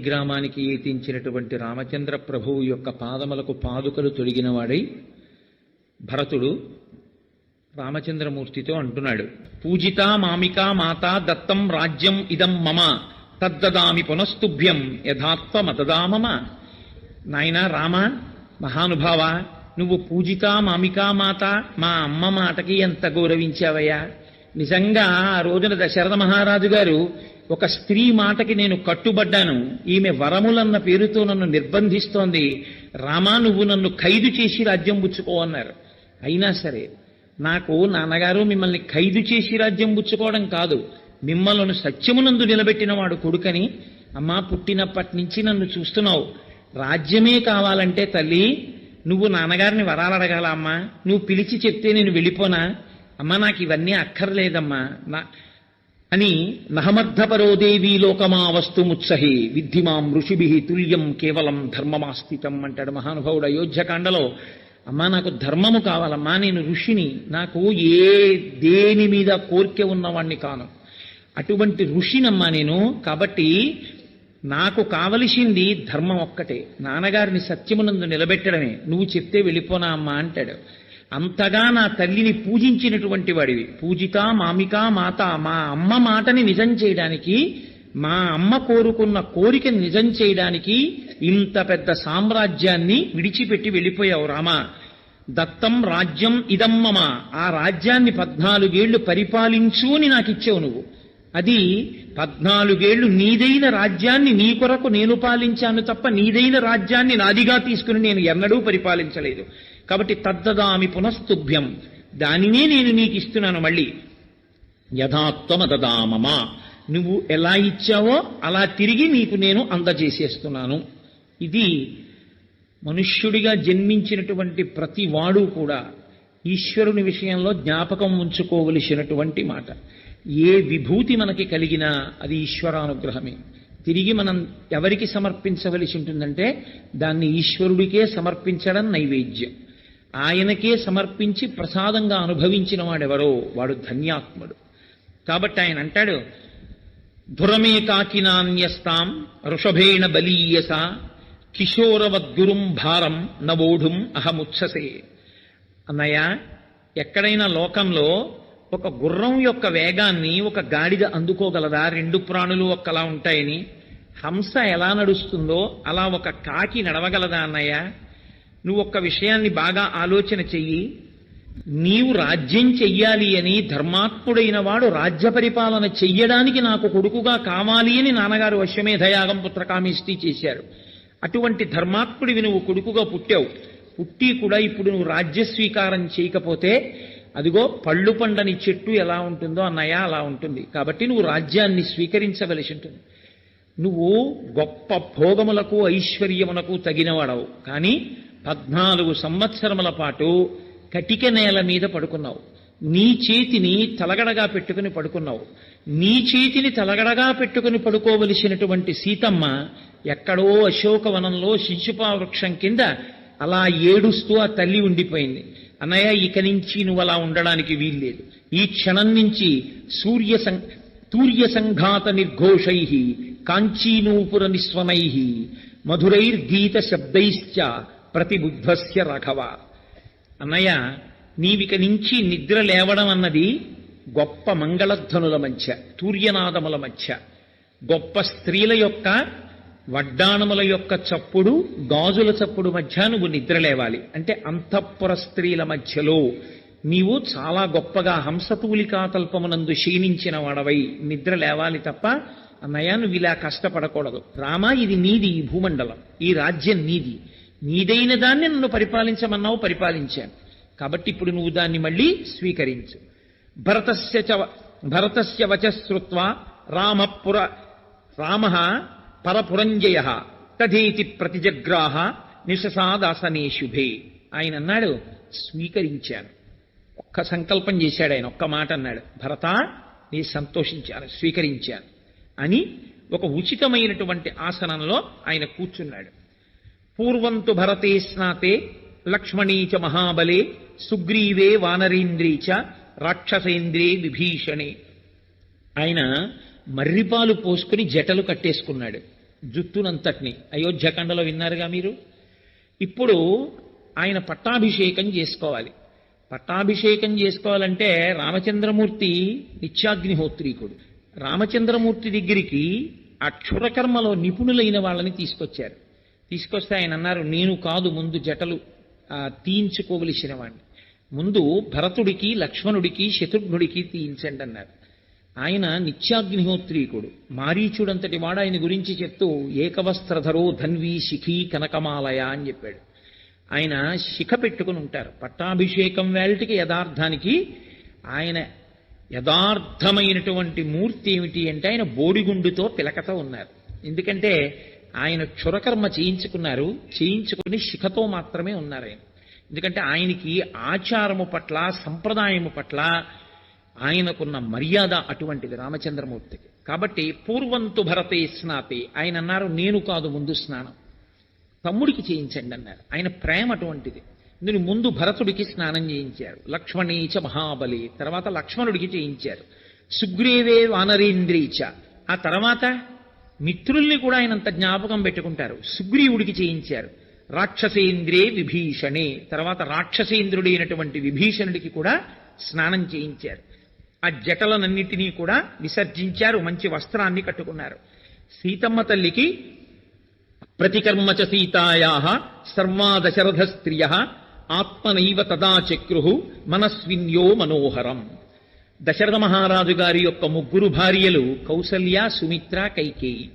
నళిగ్రామానికి ఏతించినటువంటి రామచంద్ర ప్రభువు యొక్క పాదములకు పాదుకలు తొడిగినవాడై భరతుడు రామచంద్రమూర్తితో అంటున్నాడు, పూజితా మామికా మాతా దత్తం రాజ్యం ఇదం మమ తద్దదామి పునస్తుభ్యం యథాత్వమతదామమ. నాయనా రామ, మహానుభావ, నువ్వు పూజితా మామికా మాత, మా అమ్మ మాటకి ఎంత గౌరవించావయ్యా. నిజంగా ఆ రోజున దశరథ మహారాజు గారు ఒక స్త్రీ మాటకి నేను కట్టుబడ్డాను, ఈమె వరములన్న పేరుతో నన్ను నిర్బంధిస్తోంది, రామా నువ్వు నన్ను ఖైదు చేసి రాజ్యం పుచ్చుకో అన్నారు. అయినా సరే నాకు నాన్నగారు మిమ్మల్ని ఖైదు చేసి రాజ్యం పుచ్చుకోవడం కాదు, మిమ్మల్ని సత్యమునందు నిలబెట్టిన వాడు కొడుకని, అమ్మా పుట్టినప్పటి నుంచి నన్ను చూస్తున్నావు, రాజ్యమే కావాలంటే తల్లి నువ్వు నాన్నగారిని వరాలు అడగాల అమ్మా, నువ్వు పిలిచి చెప్తే నేను వెళ్ళిపోనా అమ్మా, నాకు ఇవన్నీ అక్కర్లేదమ్మా అని నహమర్థపరోదేవీ లోకమావస్తు ముత్సహి విద్ధిమాం ఋషిభి తుల్యం కేవలం ధర్మమాస్థితం అంటాడు మహానుభావుడు అయోధ్యకాండలో. అమ్మా నాకు ధర్మము కావాలమ్మా, నేను ఋషిని, నాకు దేని మీద కోరిక ఉన్నవాణ్ణి కాను, అటువంటి ఋషినమ్మా నేను, కాబట్టి నాకు కావలసింది ధర్మం ఒక్కటే, నాన్నగారిని సత్యమునందు నిలబెట్టడమే, నువ్వు చెప్తే వెళ్ళిపోనా అమ్మా అంటాడు. అంతగా నా తల్లిని పూజించినటువంటి వాడివి, పూజితా మామికా మాత, మా అమ్మ మాటని నిజం చేయడానికి, మా అమ్మ కోరుకున్న కోరికని నిజం చేయడానికి ఇంత పెద్ద సామ్రాజ్యాన్ని విడిచిపెట్టి వెళ్ళిపోయావు రామా. దత్తం రాజ్యం ఇదం మమ, ఆ రాజ్యాన్ని 14 ఏళ్లు పరిపాలించు అని నాకు ఇచ్చావు నువ్వు, అది 14 ఏళ్లు నీదైన రాజ్యాన్ని నీ కొరకు నేను పాలించాను తప్ప నీదైన రాజ్యాన్ని నాదిగా తీసుకుని నేను ఎన్నడూ పరిపాలించలేదు. కాబట్టి తద్దదామి పునస్తుభ్యం, దానినే నేను నీకు ఇస్తున్నాను మళ్ళీ. యథాత్వమతదామమా, నువ్వు ఎలా ఇచ్చావో అలా తిరిగి నీకు నేను అందజేసేస్తున్నాను. ఇది మనుష్యుడిగా జన్మించినటువంటి ప్రతి వాడు కూడా ఈశ్వరుని విషయంలో జ్ఞాపకం ఉంచుకోవలసినటువంటి మాట. ఏ విభూతి మనకి కలిగినా అది ఈశ్వరానుగ్రహమే. తిరిగి మనం ఎవరికి సమర్పించవలసి ఉంటుందంటే దాన్ని ఈశ్వరుడికే సమర్పించడం నైవేద్యం. ఆయనకే సమర్పించి ప్రసాదంగా అనుభవించిన వాడెవరో వాడు ధన్యాత్ముడు. కాబట్టి ఆయన అంటాడు, ధురమే కాకినాన్యస్తాం ఋషభేణ బలీయస కిశోరవద్గురుం భారం నవోఢుం అహముత్ససే. అన్నయ్య, ఎక్కడైనా లోకంలో ఒక గుర్రం యొక్క వేగాన్ని ఒక గాడిద అందుకోగలదా? 2 ప్రాణులు ఒక్కలా ఉంటాయని. హంస ఎలా నడుస్తుందో అలా ఒక కాకి నడవగలదా అన్నయ్య? నువ్వు ఒక్క విషయాన్ని బాగా ఆలోచన చెయ్యి. నీవు రాజ్యం చెయ్యాలి అని ధర్మాత్ముడైన వాడు రాజ్య పరిపాలన చెయ్యడానికి నాకు కొడుకుగా కావాలి అని నాన్నగారు అశ్వమేధయాగం పుత్రకామేష్టి చేశారు. అటువంటి ధర్మాత్ముడివి నువ్వు కొడుకుగా పుట్టావు. పుట్టి కూడా ఇప్పుడు నువ్వు రాజ్య స్వీకారం చేయకపోతే అదిగో పళ్ళు పండని చెట్టు ఎలా ఉంటుందో అన్నయ్య అలా ఉంటుంది. కాబట్టి నువ్వు రాజ్యాన్ని స్వీకరించవలసి ఉంటుంది. నువ్వు గొప్ప భోగములకు ఐశ్వర్యమునకు తగినవాడవు, కానీ 14 సంవత్సరముల పాటు కటిక నేల మీద పడుకున్నావు. నీ చేతిని తలగడగా పెట్టుకుని పడుకున్నావు. నీ చేతిని తలగడగా పెట్టుకుని పడుకోవలసినటువంటి సీతమ్మ ఎక్కడో అశోకవనంలో శిశుపా వృక్షం కింద అలా ఏడుస్తూ ఆ తల్లి ఉండిపోయింది. అన్నయ్య, ఇక నుంచి నువ్వు అలా ఉండడానికి వీల్లేదు. ఈ క్షణం నుంచి తూర్య సంఘాత నిర్ఘోషై కాంచీనూపుర నిస్వనై మధురైర్గీత శబ్దైశ్చ ప్రతిబుద్ధస్య రాఘవ. అన్నయ్య, నీవిక నుంచి నిద్ర లేవడం అన్నది గొప్ప మంగళధ్వనుల మధ్య, తూర్యనాదముల మధ్య, గొప్ప స్త్రీల యొక్క వడ్డాణముల యొక్క చప్పుడు, గాజుల చప్పుడు మధ్య నువ్వు నిద్ర లేవాలి. అంటే అంతఃపుర స్త్రీల మధ్యలో నీవు చాలా గొప్పగా హంసతూలికా తల్పమునందు క్షీణించిన వాడవై నిద్ర లేవాలి తప్ప అన్నయ్య నువ్వు ఇలా కష్టపడకూడదు. రామా, ఇది నీది, ఈ భూమండలం, ఈ రాజ్యం నీది, నీదైన దాన్ని నన్ను పరిపాలించమన్నావు, పరిపాలించాను. కాబట్టి ఇప్పుడు నువ్వు దాన్ని మళ్ళీ స్వీకరించు. భరతస్య వచశ్రుత్వా రామ పరపురంజయ తథేతి ప్రతిజగ్రాహ నిశసాదాసనే శుభే. ఆయన అన్నాడు, స్వీకరించాను. ఒక్క సంకల్పం చేశాడు ఆయన, ఒక్క మాట అన్నాడు, భరత నీ సంతోషించాను, స్వీకరించాను అని ఒక ఉచితమైనటువంటి ఆసనంలో ఆయన కూర్చున్నాడు. పూర్వంతు భరతే స్నాతే లక్ష్మణీచ మహాబలే సుగ్రీవే వానరేంద్రీచ రాక్షసేంద్రే విభీషణే. ఆయన మర్రిపాలు పోసుకుని జటలు కట్టేసుకున్నాడు. జుత్తునంతటిని. అయోధ్యకాండలో విన్నారుగా మీరు. ఇప్పుడు ఆయన పట్టాభిషేకం చేసుకోవాలి. పట్టాభిషేకం చేసుకోవాలంటే రామచంద్రమూర్తి నిత్యాగ్నిహోత్రీకుడు. రామచంద్రమూర్తి దగ్గరికి ఆ క్షురకర్మలో నిపుణులైన వాళ్ళని తీసుకొచ్చారు. తీసుకొస్తే ఆయన అన్నారు, నేను కాదు ముందు జటలు తీయించుకోవలసిన వాడిని, ముందు భరతుడికి, లక్ష్మణుడికి, శత్రుఘ్నుడికి తీయించండి అన్నారు. ఆయన నిత్యాగ్నిహోత్రీకుడు, మారీచుడంతటి వాడు. ఆయన గురించి చెప్తూ ఏకవస్త్రధరో ధన్వీ శిఖీ కనకమాలయ అని చెప్పాడు. ఆయన శిఖ పెట్టుకుని ఉంటారు. పట్టాభిషేకం వేళటికి యథార్థానికి ఆయన యథార్థమైనటువంటి మూర్తి ఏమిటి అంటే ఆయన బోడిగుండుతో పిలకతో ఉన్నారు. ఎందుకంటే ఆయన క్షురకర్మ చేయించుకున్నారు, చేయించుకుని శిఖతో మాత్రమే ఉన్నారు ఆయన. ఎందుకంటే ఆయనకి ఆచారము పట్ల, సంప్రదాయము పట్ల ఆయనకున్న మర్యాద అటువంటిది రామచంద్రమూర్తికి. కాబట్టి పూర్వంతు భరతే స్నాతే, ఆయన అన్నారు నేను కాదు ముందు స్నానం, తమ్ముడికి చేయించండి అన్నారు. ఆయన ప్రేమ అటువంటిది. ఇందులో ముందు భరతుడికి స్నానం చేయించారు, లక్ష్మణీచ మహాబలి, తర్వాత లక్ష్మణుడికి చేయించారు, సుగ్రీవే వానరేంద్రీచ, ఆ తర్వాత మిత్రుల్ని కూడా ఆయనంత జ్ఞాపకం పెట్టుకుంటారు, సుగ్రీవుడికి చేయించారు, రాక్షసేంద్రే విభీషణే, తర్వాత రాక్షసేంద్రుడైనటువంటి విభీషణుడికి కూడా స్నానం చేయించారు. ఆ జటలనన్నిటినీ కూడా విసర్జించారు, మంచి వస్త్రాన్ని కట్టుకున్నారు. సీతమ్మ తల్లికి ప్రతికర్మచ సీతాయా సర్వా దశరథ స్త్రియ ఆత్మనైవ తదా చక్రు మనస్విన్యో మనోహరం. దశరథ మహారాజు గారి యొక్క ముగ్గురు భార్యలు కౌసల్య, సుమిత్ర, కైకేయి.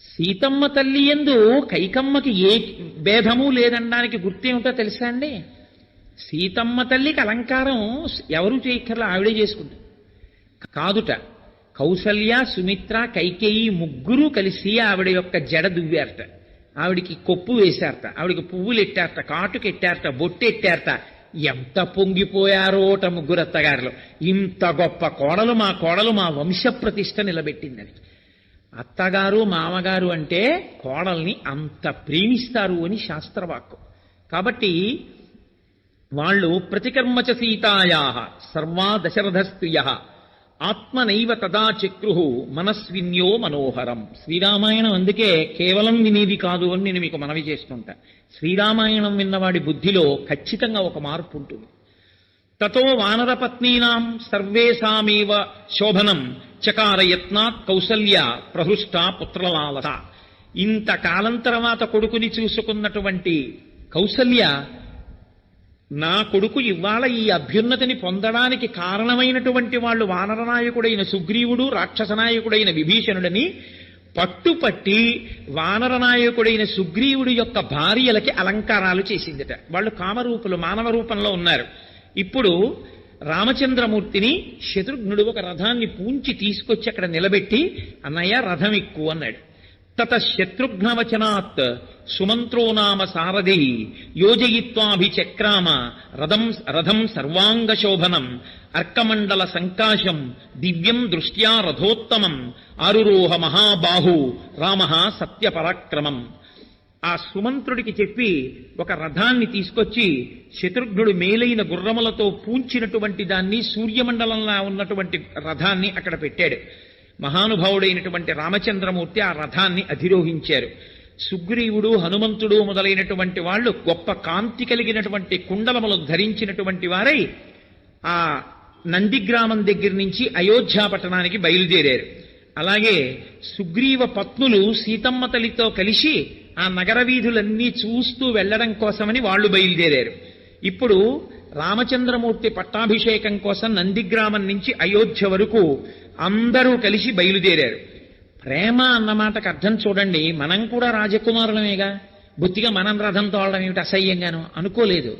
సీతమ్మ తల్లి యందు కైకమ్మకి ఏ భేదము లేదనడానికి గుర్తేమిటో తెలుసా అండి? సీతమ్మ తల్లికి అలంకారం ఎవరు చేయక్కర్లా, ఆవిడే చేసుకుంటారు. కాదుట, కౌసల్య, సుమిత్ర, కైకేయి ముగ్గురు కలిసి ఆవిడ యొక్క జడ దువ్వారట, ఆవిడికి కొప్పు వేశారట, ఆవిడికి పువ్వులు ఎట్టారట, కాటుకు ఎట్టారట, బొట్టు ఎట్టారట. ఎంత పొంగిపోయారోట ముగ్గురు అత్తగారులు. ఇంత గొప్ప కోడలు మా వంశ ప్రతిష్ట నిలబెట్టిందని. అత్తగారు మామగారు అంటే కోడల్ని అంత ప్రేమిస్తారు అని శాస్త్రవాక్కు. కాబట్టి వాళ్ళు ప్రతికర్మచ సీతాయా సర్వా దశరథ స్త్రియ ఆత్మనైవ తదా చక్రు మనస్విన్యో మనోహరం. శ్రీరామాయణం అందుకే కేవలం వినేది కాదు అని నేను మీకు మనవి చేస్తుంటా. శ్రీరామాయణం విన్నవాడి బుద్ధిలో ఖచ్చితంగా ఒక మార్పు ఉంటుంది. తతో వానరపత్నీనాం సర్వేషామేవ శోభనం చకారయత్నాత్ కౌసల్య ప్రహృష్ట పుత్రలాలస. ఇంతకాలం తర్వాత కొడుకుని చూసుకున్నటువంటి కౌసల్య, నా కొడుకు ఇవాళ ఈ అభ్యున్నతిని పొందడానికి కారణమైనటువంటి వాళ్ళు వానరనాయకుడైన సుగ్రీవుడు, రాక్షసనాయకుడైన విభీషణుడని పట్టుపట్టి వానరనాయకుడైన సుగ్రీవుడి యొక్క భార్యలకి అలంకారాలు చేసిందట. వాళ్ళు కామరూపులు, మానవ రూపంలో ఉన్నారు. ఇప్పుడు రామచంద్రమూర్తిని శత్రుఘ్నుడు ఒక రథాన్ని పూంచి తీసుకొచ్చి అక్కడ నిలబెట్టి, అన్నయ్య రథం ఎక్కువ అన్నాడు. తత శత్రుఘ్నవచనాత్ సుమంత్రో నామ సారథి యోజయిత్వాభిచక్రామ రథం సర్వాంగశోభనం అర్కమండల సంకాశం దివ్యం దృష్ట్యా రథోత్తమం ఆరురోహ మహాబాహు రామ సత్యపరాక్రమం. ఆ సుమంత్రుడికి చెప్పి ఒక రథాన్ని తీసుకొచ్చి శత్రుఘ్నుడు మేలైన గుర్రములతో పూంచినటువంటి దాన్ని, సూర్యమండలంలా ఉన్నటువంటి రథాన్ని అక్కడ పెట్టాడు. మహానుభావుడైనటువంటి రామచంద్రమూర్తి ఆ రథాన్ని అధిరోహించారు. సుగ్రీవుడు, హనుమంతుడు మొదలైనటువంటి వాళ్ళు గొప్ప కాంతి కలిగినటువంటి కుండలములు ధరించినటువంటి వారై ఆ నందిగ్రామం దగ్గర నుంచి అయోధ్య పట్టణానికి బయలుదేరారు. అలాగే సుగ్రీవ పత్నులు సీతమ్మ తల్లితో కలిసి ఆ నగర వీధులన్నీ చూస్తూ వెళ్లడం కోసమని వాళ్ళు బయలుదేరారు. ఇప్పుడు రామచంద్రమూర్తి పట్టాభిషేకం కోసం నందిగ్రామం నుంచి అయోధ్య వరకు అందరూ కలిసి బయలుదేరారు. ప్రేమ అన్నమాటకు అర్థం చూడండి. మనం కూడా రాజకుమారులమేగా, బుద్ధిగా మనం రథం తోలడం ఏమిటి అసహ్యంగాను అనుకోలేదు.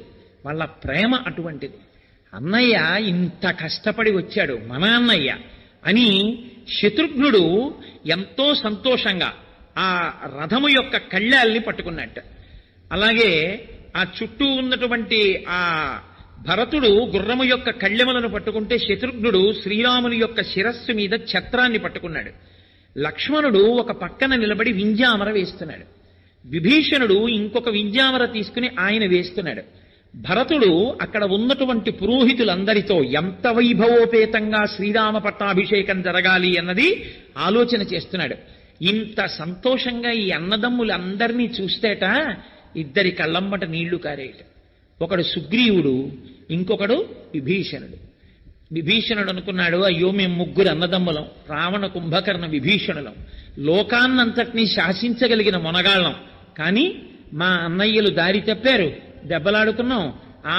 వాళ్ళ ప్రేమ అటువంటిది. అన్నయ్య ఇంత కష్టపడి వచ్చాడు మన అన్నయ్య అని శత్రుఘ్నుడు ఎంతో సంతోషంగా ఆ రథము యొక్క కళ్ళాల్ని పట్టుకున్నట్టు. అలాగే ఆ చుట్టూ ఉన్నటువంటి ఆ భరతుడు గుర్రము యొక్క కళ్ళెములను పట్టుకుంటే శత్రుఘ్నుడు శ్రీరాముని యొక్క శిరస్సు మీద ఛత్రాన్ని పట్టుకున్నాడు. లక్ష్మణుడు ఒక పక్కన నిలబడి వింజామర వేస్తున్నాడు. విభీషణుడు ఇంకొక వింజామర తీసుకుని ఆయన వేస్తున్నాడు. భరతుడు అక్కడ ఉన్నటువంటి పురోహితులందరితో ఎంత వైభవోపేతంగా శ్రీరామ పట్టాభిషేకం జరగాలి అన్నది ఆలోచన చేస్తున్నాడు. ఇంత సంతోషంగా ఈ అన్నదమ్ములందరినీ చూస్తేట ఇద్దరి కళ్ళమ్మట నీళ్లు కారేట. ఒకడు సుగ్రీవుడు, ఇంకొకడు విభీషణుడు. విభీషణుడు అనుకున్నాడు, అయ్యో మేము ముగ్గురు అన్నదమ్ములం, రావణ కుంభకర్ణ విభీషణులం, లోకాన్నంతటినీ శాసించగలిగిన మొనగాళ్ళం. కానీ మా అన్నయ్యలు దారి తప్పారు, దెబ్బలాడుకున్నాం,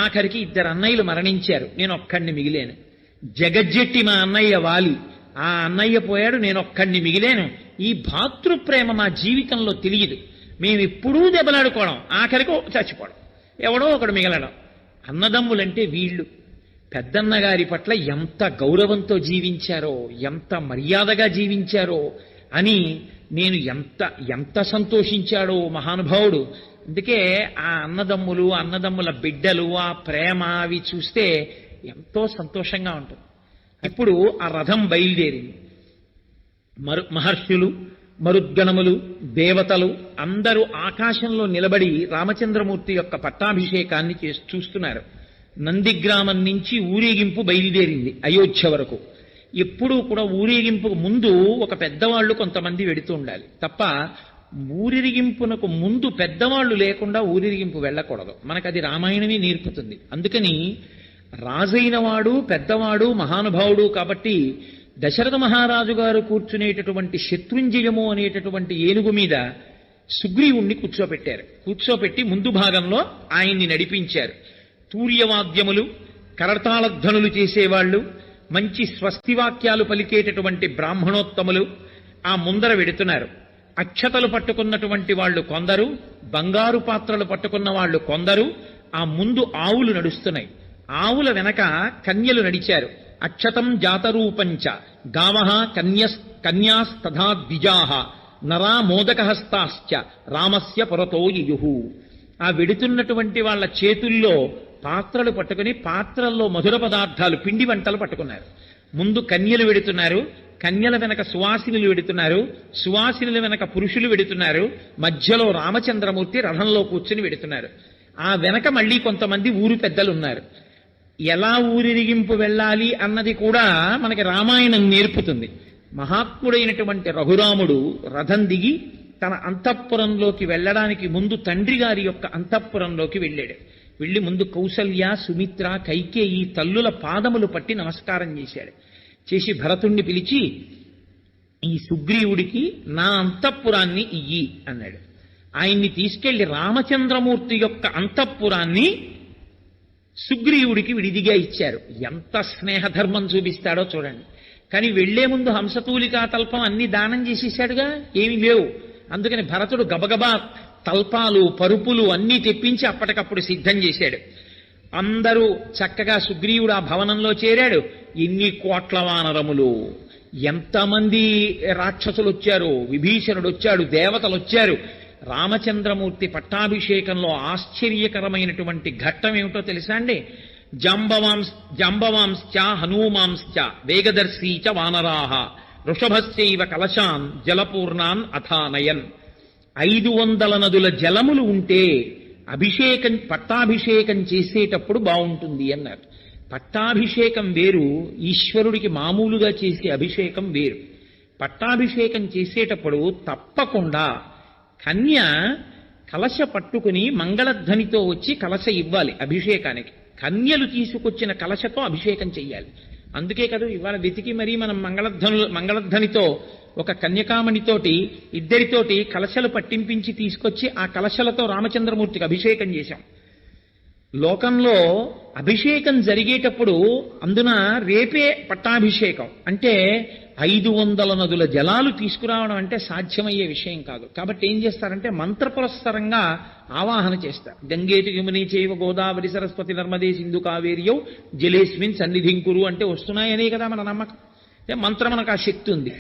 ఆఖరికి ఇద్దరు అన్నయ్యలు మరణించారు, నేను ఒక్కడిని మిగిలేను. జగజ్జెట్టి మా అన్నయ్య వాలి, ఆ అన్నయ్య పోయాడు, నేను ఒక్కడిని మిగిలేను. ఈ భాతృప్రేమ మా జీవితంలో తెలియదు. మేమెప్పుడూ దెబ్బలాడుకోవడం, ఆఖరికి చచ్చిపోవడం, ఎవడో ఒకడు మిగలడం. అన్నదమ్ములంటే వీళ్ళు పెద్దన్నగారి పట్ల ఎంత గౌరవంతో జీవించారో, ఎంత మర్యాదగా జీవించారో అని నేను ఎంత సంతోషించాడో మహానుభావుడు. అందుకే ఆ అన్నదమ్ములు, అన్నదమ్ముల బిడ్డలు, ఆ ప్రేమ అవి చూస్తే ఎంతో సంతోషంగా ఉంటుంది. ఇప్పుడు ఆ రథం బయలుదేరింది. మహర్షులు, మరుద్గణములు, దేవతలు అందరూ ఆకాశంలో నిలబడి రామచంద్రమూర్తి యొక్క పట్టాభిషేకాన్ని చూస్తున్నారు. నందిగ్రామం నుంచి ఊరేగింపు బయలుదేరింది అయోధ్య వరకు. ఎప్పుడూ కూడా ఊరేగింపుకు ముందు ఒక పెద్దవాళ్లు కొంతమంది వెడుతూ ఉండాలి తప్ప ఊరిరిగింపునకు ముందు పెద్దవాళ్లు లేకుండా ఊరిరిగింపు వెళ్ళకూడదు. మనకది రామాయణమే నేర్పుతుంది. అందుకని రాజైన వాడు, పెద్దవాడు, మహానుభావుడు కాబట్టి దశరథ మహారాజు గారు కూర్చునేటటువంటి శత్రుంజయము అనేటటువంటి ఏనుగు మీద సుగ్రీవుణ్ణి కూర్చోపెట్టారు. కూర్చోపెట్టి ముందు భాగంలో ఆయన్ని నడిపించారు. తూర్యవాద్యములు, కరతాళధ్వనులు చేసేవాళ్లు, మంచి స్వస్తివాక్యాలు పలికేటటువంటి బ్రాహ్మణోత్తములు ఆ ముందర వెడుతున్నారు. అక్షతలు పట్టుకున్నటువంటి వాళ్ళు కొందరు, బంగారు పాత్రలు పట్టుకున్న వాళ్ళు కొందరు. ఆ ముందు ఆవులు నడుస్తున్నాయి. ఆవుల వెనక కన్యలు నడిచారు. అక్షతం జాతరూపంచ గావః కన్యాస్తథా ద్విజాః నరా మోదకహస్తాశ్చ రామస్య పురతో యయుః. ఆ వెడుతున్నటువంటి వాళ్ళ చేతుల్లో పాత్రలు పట్టుకుని పాత్రల్లో మధుర పదార్థాలు, పిండి వంటలు పట్టుకున్నారు. ముందు కన్యలు వెడుతున్నారు, కన్యల వెనక సువాసినులు వెడుతున్నారు, సువాసినుల వెనక పురుషులు వెడుతున్నారు, మధ్యలో రామచంద్రమూర్తి రథంలో కూర్చుని వెడుతున్నారు. ఆ వెనక మళ్ళీ కొంతమంది ఊరు పెద్దలు ఉన్నారు. ఎలా ఊరిరిగింపు వెళ్ళాలి అన్నది కూడా మనకి రామాయణం నేర్పుతుంది. మహాత్ముడైనటువంటి రఘురాముడు రథం దిగి తన అంతఃపురంలోకి వెళ్ళడానికి ముందు తండ్రి గారి యొక్క అంతఃపురంలోకి వెళ్ళాడు. వెళ్ళి ముందు కౌసల్య, సుమిత్ర, కైకేయి తల్లుల పాదములు పట్టి నమస్కారం చేశాడు. చేసి భరతుణ్ణి పిలిచి ఈ సుగ్రీవుడికి నా అంతఃపురాన్ని ఇయ్యి అన్నాడు. ఆయన్ని తీసుకెళ్లి రామచంద్రమూర్తి యొక్క అంతఃపురాన్ని సుగ్రీవుడికి విడిదిగా ఇచ్చారు. ఎంత స్నేహధర్మం చూపిస్తాడో చూడండి. కానీ వెళ్లే ముందు హంసతూలికా తల్పం అన్ని దానం చేసేసాడుగా, ఏమీ లేవు. అందుకని భరతుడు గబగబా తల్పాలు, పరుపులు అన్నీ తెప్పించి అప్పటికప్పుడు సిద్ధం చేశాడు. అందరూ చక్కగా సుగ్రీవుడు ఆ భవనంలో చేరాడు. ఎన్ని కోట్ల వానరములు, ఎంతమంది రాక్షసులు వచ్చారు, విభీషణుడు వచ్చాడు, దేవతలు వచ్చారు. రామచంద్రమూర్తి పట్టాభిషేకంలో ఆశ్చర్యకరమైనటువంటి ఘట్టం ఏమిటో తెలుసా అండి? జాంబవాంశ్చ హనూమాంశ్చ వేగదర్శీచ వానరాహ వృషభశ్చైవ కలశాన్ జలపూర్ణాన్ అథానయన్. 500 నదుల జలములు ఉంటే పట్టాభిషేకం చేసేటప్పుడు బాగుంటుంది అన్నారు. పట్టాభిషేకం వేరు, ఈశ్వరుడికి మామూలుగా చేసే అభిషేకం వేరు. పట్టాభిషేకం చేసేటప్పుడు తప్పకుండా కన్య కలశ పట్టుకుని మంగళధ్వనితో వచ్చి కలశ ఇవ్వాలి అభిషేకానికి. కన్యలు తీసుకొచ్చిన కలశతో అభిషేకం చెయ్యాలి. అందుకే కదా ఇవాళ వెతికి మరీ మనం మంగళధ్వనితో ఒక కన్యకామణితోటి ఇద్దరితోటి కలశలు పట్టింపించి తీసుకొచ్చి ఆ కలశలతో రామచంద్రమూర్తికి అభిషేకం చేశాం. లోకంలో అభిషేకం జరిగేటప్పుడు అందున రేపే పట్టాభిషేకం అంటే 500 నదుల జలాలు తీసుకురావడం అంటే సాధ్యమయ్యే విషయం కాదు. కాబట్టి ఏం చేస్తారంటే మంత్రపురస్సరంగా ఆవాహన చేస్తారు. గంగేటి యముని చైవ గోదావరి సరస్వతి నర్మదే సింధు కావేరియౌ జలేస్మిన్ సన్నిధింకురు అంటే వస్తున్నాయనే కదా మన నమ్మకం. మంత్రం మనకు ఆ శక్తి ఉంది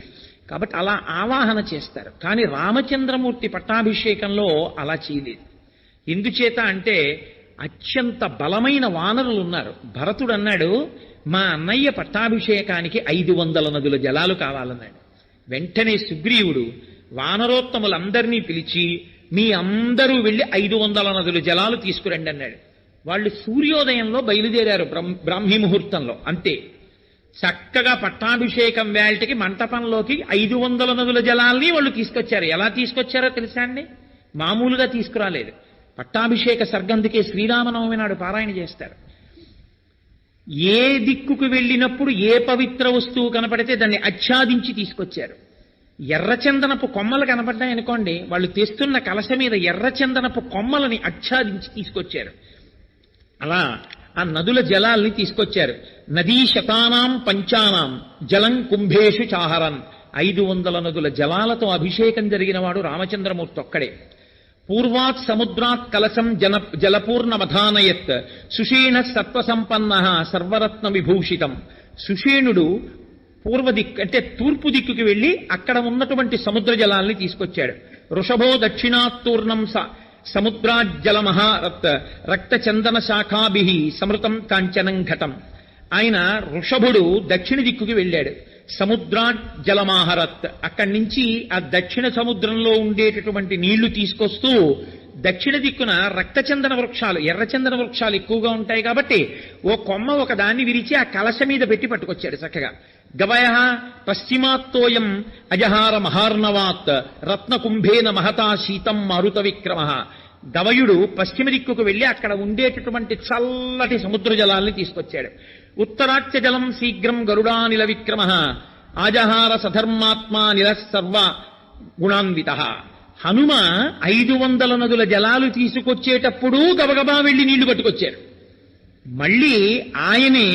కాబట్టి అలా ఆవాహన చేస్తారు. కానీ రామచంద్రమూర్తి పట్టాభిషేకంలో అలా చేయలేదు. ఎందుచేత అంటే అత్యంత బలమైన వానరులు ఉన్నారు. భరతుడు అన్నాడు, మా అన్నయ్య పట్టాభిషేకానికి 500 నదుల జలాలు కావాలన్నాడు. వెంటనే సుగ్రీవుడు వానరోత్తములందరినీ పిలిచి మీ అందరూ వెళ్ళి 500 నదుల జలాలు తీసుకురండి అన్నాడు. వాళ్ళు సూర్యోదయంలో బయలుదేరారు, బ్రాహ్మీ ముహూర్తంలో. అంతే చక్కగా పట్టాభిషేకం వేళటికి మంటపంలోకి 500 నదుల జలాల్ని వాళ్ళు తీసుకొచ్చారు. ఎలా తీసుకొచ్చారో తెలుసా అండి? మామూలుగా తీసుకురాలేదు. పట్టాభిషేక సర్గందుకే శ్రీరామనవమి నాడు పారాయణ చేస్తారు. ఏ దిక్కుకు వెళ్ళినప్పుడు ఏ పవిత్ర వస్తువు కనపడితే దాన్ని ఆచ్ఛాదించి తీసుకొచ్చారు. ఎర్రచందనపు కొమ్మలు కనపడ్డాయనుకోండి, వాళ్ళు తెస్తున్న కలశ మీద ఎర్రచందనపు కొమ్మలని ఆచ్ఛాదించి తీసుకొచ్చారు. అలా ఆ నదుల జలాల్ని తీసుకొచ్చారు. నదీ శతానాం పంచానాం జలం కుంభేషు చాహరన్. 500 నదుల జలాలతో అభిషేకం జరిగిన వాడు రామచంద్రమూర్తి ఒక్కడే. పూర్వాత్ సముద్రాత్ కలశం జలపూర్ణమధానయత్ సుషేణ సత్వసంపన్న సర్వరత్న విభూషితం. సుషేణుడు పూర్వదిక్కు అంటే తూర్పు దిక్కుకి వెళ్లి అక్కడ ఉన్నటువంటి సముద్ర జలాల్ని తీసుకొచ్చాడు. వృషభో దక్షిణాత్తూర్ణం సముద్రాజ్జలమహారత్ రక్త చందన శాఖాభి సమృతం కాంచనం ఘటం. ఆయన వృషభుడు దక్షిణ దిక్కుకి వెళ్ళాడు. సముద్రాజ్జలమాహరత్, అక్కడి నుంచి ఆ దక్షిణ సముద్రంలో ఉండేటటువంటి నీళ్లు తీసుకొస్తూ దక్షిణ దిక్కున రక్తచందన వృక్షాలు, ఎర్రచందన వృక్షాలు ఎక్కువగా ఉంటాయి కాబట్టి ఓ కొమ్మ ఒక దాన్ని విరిచి ఆ కలశ మీద పెట్టి పట్టుకొచ్చాడు చక్కగా. గవయ పశ్చిమాత్తోయం అజహార మహార్ణవాత్ రత్నకుంభేన మహతా శీతం మారుత విక్రమ. గవయుడు పశ్చిమ దిక్కుకు వెళ్లి అక్కడ ఉండేటటువంటి చల్లటి సముద్ర జలాల్ని తీసుకొచ్చాడు. ఉత్తరాచ్య జలం శీఘ్రం గరుడానిల విక్రమ ఆజహార సధర్మాత్మా నిల సర్వ గుణాన్విత. హనుమ 500 నదుల జలాలు తీసుకొచ్చేటప్పుడు గబగబా వెళ్లి నీళ్లు పట్టుకొచ్చారు. మళ్ళీ ఆయనే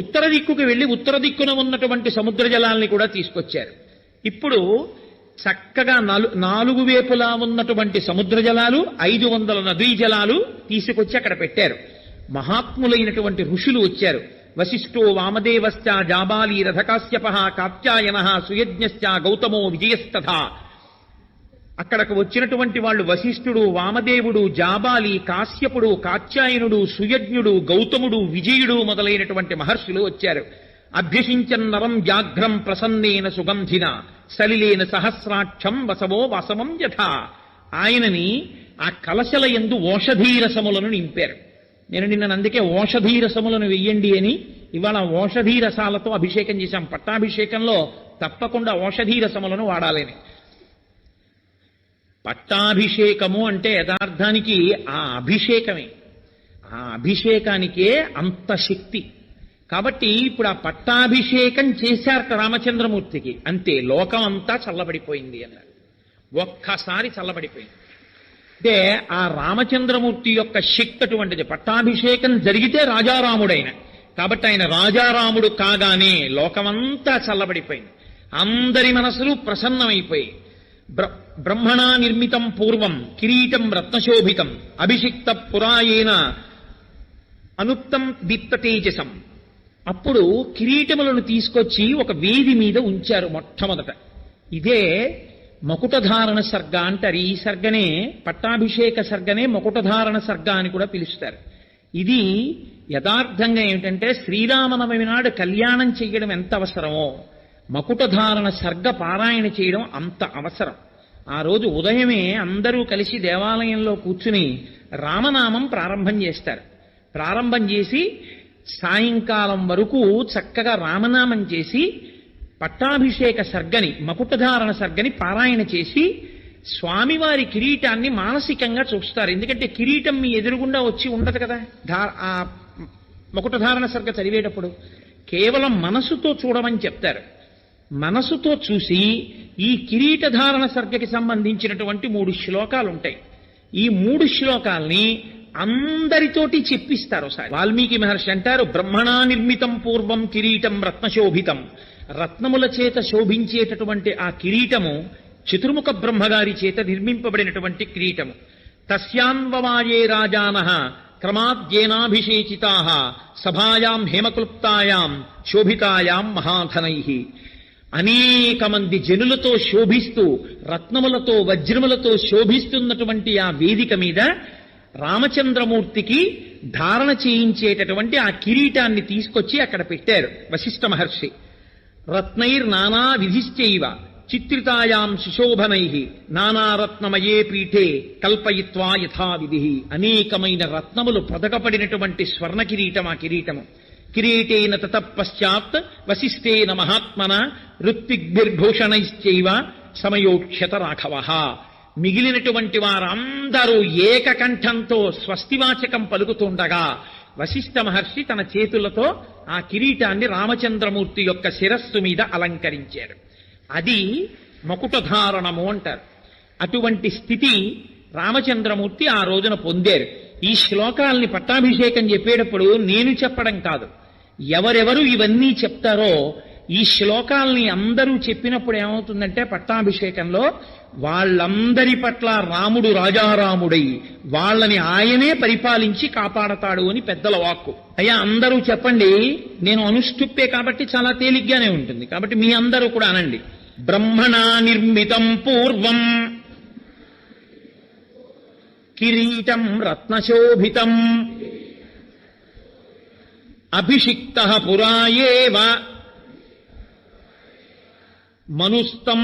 ఉత్తర దిక్కుకు వెళ్లి ఉత్తర దిక్కున ఉన్నటువంటి సముద్ర జలాల్ని కూడా తీసుకొచ్చారు. ఇప్పుడు చక్కగా 4 వేపులా ఉన్నటువంటి సముద్ర జలాలు 500 నదీ జలాలు తీసుకొచ్చి అక్కడ పెట్టారు. మహాత్ములైనటువంటి ఋషులు వచ్చారు. వశిష్ఠో వామదేవశ్చ జాబాలి రథకాశ్యప కాత్యాయన సుయజ్ఞశ్చ గౌతమో విజయస్తథా. అక్కడకు వచ్చినటువంటి వాళ్ళు వశిష్ఠుడు, వామదేవుడు, జాబాలి, కాశ్యపుడు, కాత్యాయనుడు, సుయజ్ఞుడు, గౌతముడు, విజయుడు మొదలైనటువంటి మహర్షులు వచ్చారు. అభ్యసించన్నరం వ్యాఘ్రం ప్రసన్నేన సుగంధిన సలిలేన సహస్రాక్షం వసవో వసవం యథా. ఆయనని ఆ కలశల యందు ఓషధీరసములను నింపారు. నేను నిన్న అందుకే ఓషధీరసములను వెయ్యండి అని ఇవాళ ఓషధీరసాలతో అభిషేకం చేశాం. పట్టాభిషేకంలో తప్పకుండా ఓషధీరసములను వాడాలని. పట్టాభిషేకము అంటే యథార్థానికి ఆ అభిషేకమే. ఆ అభిషేకానికే అంత శక్తి. కాబట్టి ఇప్పుడు ఆ పట్టాభిషేకం చేశారట రామచంద్రమూర్తికి, అంతే లోకం అంతా చల్లబడిపోయింది అన్నారు. ఒక్కసారి చల్లబడిపోయింది. అంటే ఆ రామచంద్రమూర్తి యొక్క శక్తి అటువంటిది. పట్టాభిషేకం జరిగితే రాజారాముడైన, కాబట్టి ఆయన రాజారాముడు కాగానే లోకమంతా చల్లబడిపోయింది. అందరి మనసులు ప్రసన్నమైపోయి బ్రహ్మణా నిర్మితం పూర్వం కిరీటం రత్నశోభితం అభిషిక్త పురాయేన అనుక్తం దీప్త తేజసం. అప్పుడు కిరీటములను తీసుకొచ్చి ఒక వేది మీద ఉంచారు మొట్టమొదట. ఇదే మకుటధారణ సర్గ అంటారు. ఈ సర్గనే పట్టాభిషేక సర్గనే మకుటధారణ సర్గ అని కూడా పిలుస్తారు. ఇది యథార్థంగా ఏమిటంటే శ్రీరామనవమి నాడు కళ్యాణం చేయడం ఎంత అవసరమో మకుటధారణ సర్గ పారాయణ చేయడం అంత అవసరం. ఆ రోజు ఉదయమే అందరూ కలిసి దేవాలయంలో కూర్చుని రామనామం ప్రారంభం చేస్తారు. ప్రారంభం చేసి సాయంకాలం వరకు చక్కగా రామనామం చేసి పట్టాభిషేక సర్గని మకుటధారణ సర్గని పారాయణ చేసి స్వామివారి కిరీటాన్ని మానసికంగా చూస్తారు. ఎందుకంటే కిరీటం మీ ఎదురుగుండా వచ్చి ఉండదు కదా ఆ మకుటధారణ సర్గ చదివేటప్పుడు. కేవలం మనసుతో చూడమని చెప్తారు. మనసుతో చూసి ఈ కిరీటధారణ సర్గకి సంబంధించినటువంటి 3 శ్లోకాలు ఉంటాయి. ఈ 3 శ్లోకాల్ని అందరితోటి చెప్పిస్తారు ఒకసారి. వాల్మీకి మహర్షి అంటారు, బ్రహ్మణా నిర్మితం పూర్వం కిరీటం రత్నశోభితం. రత్నముల చేత శోభించేటటువంటి ఆ కిరీటము చతుర్ముఖ బ్రహ్మగారి చేత నిర్మింపబడినటువంటి కిరీటము. తస్యాన్వవాయే రాజానః క్రమాద్యేనాభిషేచితాః సభాయాం హేమక్లుప్తాయాం శోభితాయాం మహాధనైః. అనేక మంది జనులతో శోభిస్తూ రత్నములతో వజ్రములతో శోభిస్తున్నటువంటి ఆ వేదిక మీద రామచంద్రమూర్తికి ధారణ చేయించేటటువంటి ఆ కిరీటాన్ని తీసుకొచ్చి అక్కడ పెట్టారు వశిష్ఠ మహర్షి. రత్నైర్ నానా విధిశ్చైవ చిత్రితాయాం సుశోభనై నానారత్నమయే పీఠే కల్పయిత్వా యథావిధి. అనేకమైన రత్నములు పొదగపడినటువంటి స్వర్ణ కిరీటం ఆ కిరీటము. కిరీటేన తతఃపశ్చాత్ వశిష్ఠేన మహాత్మన ఋత్విగ్భిర్భూషణైశ్చైవ సమయోక్షత రాఘవః. మిగిలినటువంటి వారందరూ ఏకకంఠంతో స్వస్తివాచకం పలుకుతుండగా వశిష్ఠ మహర్షి తన చేతులతో ఆ కిరీటాన్ని రామచంద్రమూర్తి యొక్క శిరస్సు మీద అలంకరించారు. అది మకుటధారణము అంటారు. అటువంటి స్థితి రామచంద్రమూర్తి ఆ రోజున పొందారు. ఈ శ్లోకాల్ని పట్టాభిషేకం చెప్పేటప్పుడు నేను చెప్పడం కాదు, ఎవరెవరు ఇవన్నీ చెప్తారో ఈ శ్లోకాల్ని అందరూ చెప్పినప్పుడు ఏమవుతుందంటే పట్టాభిషేకంలో వాళ్ళందరి పట్ల రాముడు రాజారాముడై వాళ్ళని ఆయనే పరిపాలించి కాపాడతాడు అని పెద్దల వాక్కు. అయ్యా అందరూ చెప్పండి, నేను అనుష్ఠుప్పే కాబట్టి చాలా తేలిగ్గానే ఉంటుంది, కాబట్టి మీ అందరూ కూడా అనండి. బ్రహ్మణా నిర్మితం పూర్వం కిరీటం రత్నశోభితం అభిషిక్తః పురాయేవ మనుస్తం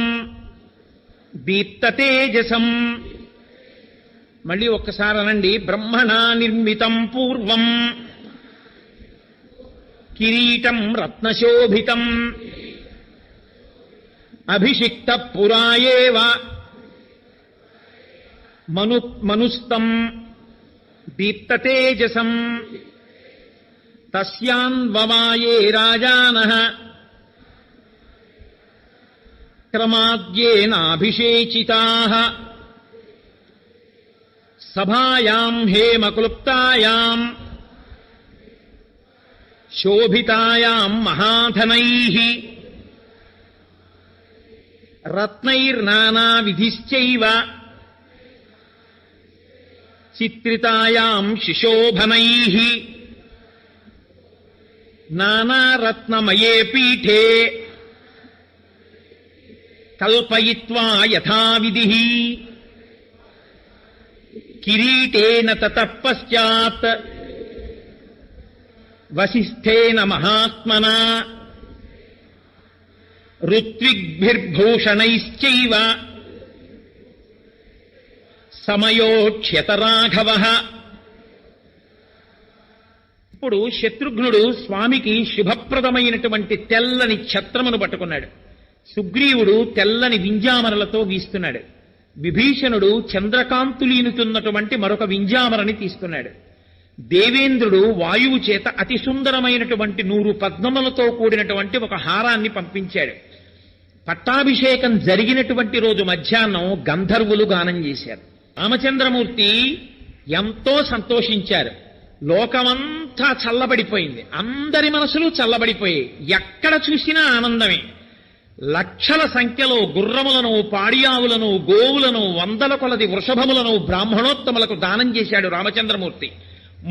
దీప్తతేజసం. మళ్ళీ ఒక్కసారి అనండి. బ్రహ్మణా నిర్మితం పూర్వం కిరీటం రత్నశోభితం అభిషిక్త పురాయేవ మనుస్తం దీప్తతేజసం తస్యాన్వవాయే రాజానః క్రమాద్యేనాభిషేచితాః సభాయాం హేమక్లుప్తాయాం శోభితాయాం మహాధనైః రత్నైర్నానావిధిశ్చైవ చిత్రితాయాం శిశోభనైః నానారత్నమయే పీఠే కల్పయిత్వా యథావిధిః కిరీటేన తతః పశ్చాత్ వశిష్ఠేన మహాత్మనా ఋత్విగ్భిర్భూషణైశ్చైవ సమయోక్ష్యత రాఘవః. ఇప్పుడు శత్రుఘ్నుడు స్వామికి శుభప్రదమైనటువంటి తెల్లని ఛత్రమును పట్టుకున్నాడు. సుగ్రీవుడు తెల్లని వింజామరలతో వీస్తున్నాడు. విభీషణుడు చంద్రకాంతులీనుతున్నటువంటి మరొక వింజామరని తీసుకున్నాడు. దేవేంద్రుడు వాయువు చేత అతి సుందరమైనటువంటి 100 పద్మములతో కూడినటువంటి ఒక హారాన్ని పంపించాడు. పట్టాభిషేకం జరిగినటువంటి రోజు మధ్యాహ్నం గంధర్వులు గానం చేశారు. రామచంద్రమూర్తి ఎంతో సంతోషించారు. లోకమంతా చల్లబడిపోయింది, అందరి మనసులు చల్లబడిపోయాయి. ఎక్కడ చూసినా ఆనందమే. లక్షల సంఖ్యలో గుర్రములను, పాడియావులను, గోవులను, 100 కొలది వృషభములను బ్రాహ్మణోత్తములకు దానం చేశాడు రామచంద్రమూర్తి.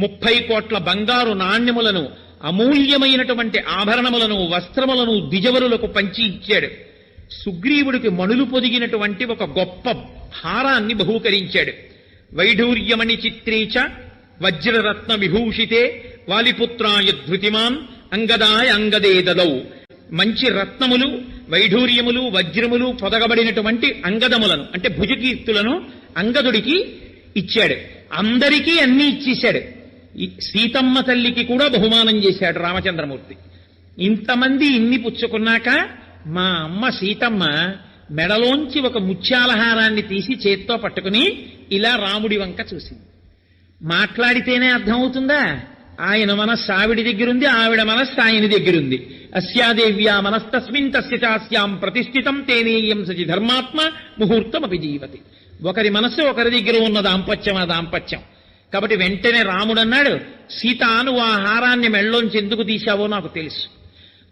30 కోట్ల బంగారు నాణ్యములను, అమూల్యమైనటువంటి ఆభరణములను, వస్త్రములను ద్విజవరులకు పంచి ఇచ్చాడు. సుగ్రీవుడికి మణులు పొదిగినటువంటి ఒక గొప్ప హారాన్ని బహూకరించాడు. వైఢూర్యమణి చిత్రీచ వజ్రరత్న విభూషితే వాలిపుత్రాయ ధృతిమాన్ అంగదాయ అంగదే దదౌ. మంచి రత్నములు, వైఢూర్యములు, వజ్రములు పొదగబడినటువంటి అంగదములను అంటే భుజకీర్తులను అంగదుడికి ఇచ్చాడు. అందరికీ అన్నీ ఇచ్చేశాడు. సీతమ్మ తల్లికి కూడా బహుమానం చేశాడు రామచంద్రమూర్తి. ఇంతమంది ఇన్ని పుచ్చుకున్నాక మా అమ్మ సీతమ్మ మెడలోంచి ఒక ముత్యాలహారాన్ని తీసి చేత్తో పట్టుకుని ఇలా రాముడి వంక చూసింది. మాట్లాడితేనే అర్థమవుతుందా? ఆయన మనస్సు ఆవిడి దగ్గరుంది, ఆవిడ మనస్సు ఆయన దగ్గరుంది. అస్యాదేవ్యా మనస్తస్మిన్ తస్య చాస్యాం ప్రతిష్ఠితం తేనేయం సచి ధర్మాత్మ ముహూర్తమపి జీవతి. ఒకరి మనస్సు ఒకరి దగ్గర ఉన్న దాంపత్యం ఆ దాంపత్యం. కాబట్టి వెంటనే రాముడు అన్నాడు, సీత నువ్వు ఆ హారాన్ని మెళ్ళలోంచి ఎందుకు తీశావో నాకు తెలుసు.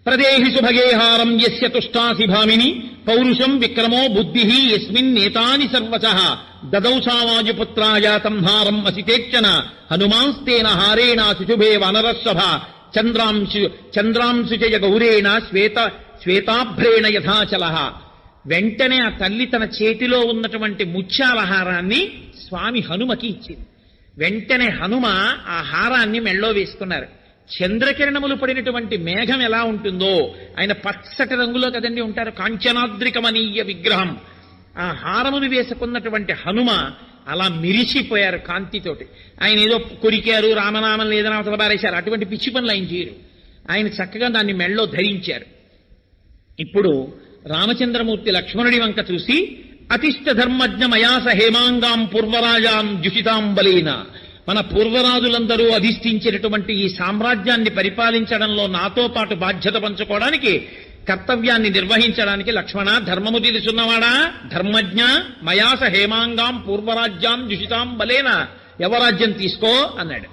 ప్రదేహి సుభగేహారం యస్య తుష్టాసి భామిని పౌరుషం విక్రమో బుద్ధి యస్మిన్ నేతాని సర్వశః దదౌ సావాజుపుత్రాయ తం హారం అసితేక్షణ హనుమాంస్తేన హారేణ శుశుభే వనరస్సభ చంద్రాంశుచయ గౌరేణ శ్వేతాభ్రేణ యథాచలః. వెంటనే ఆ తల్లి తన చేతిలో ఉన్నటువంటి ముత్యాల హారాన్ని స్వామి హనుమకి ఇచ్చింది. వెంటనే హనుమ ఆ హారాన్ని మెళ్ళో వేసుకున్నారు. చంద్రకిరణములు పడినటువంటి మేఘం ఎలా ఉంటుందో ఆయన పచ్చటి రంగులో కదండి ఉంటారు, కాంచనాద్రికమనీయ విగ్రహం. ఆ హారమును వేసుకున్నటువంటి హనుమ అలా మిరిసిపోయారు కాంతితోటి. ఆయన ఏదో కొరికారు, రామనామం లేదని అవతల బారేశారు, అటువంటి పిచ్చి పనులు ఆయన చేయరు. ఆయన చక్కగా దాన్ని మెళ్ళో ధరించారు. ఇప్పుడు రామచంద్రమూర్తి లక్ష్మణుడి వంక చూసి, అతిష్ట ధర్మజ్ఞ మయాస హేమాంగాం పూర్వరాజాం జుషితాం బలేన, మన పూర్వరాజులందరూ అధిష్ఠించినటువంటి ఈ సామ్రాజ్యాన్ని పరిపాలించడంలో నాతో పాటు బాధ్యత పంచుకోవడానికి, కర్తవ్యాన్ని నిర్వహించడానికి లక్ష్మణ ధర్మము తెలుసున్నవాడా, ధర్మజ్ఞ మయాస హేమాంగాం పూర్వరాజ్యాం జుషితాం బలేన, యవరాజ్యం తీసుకో అన్నాడు.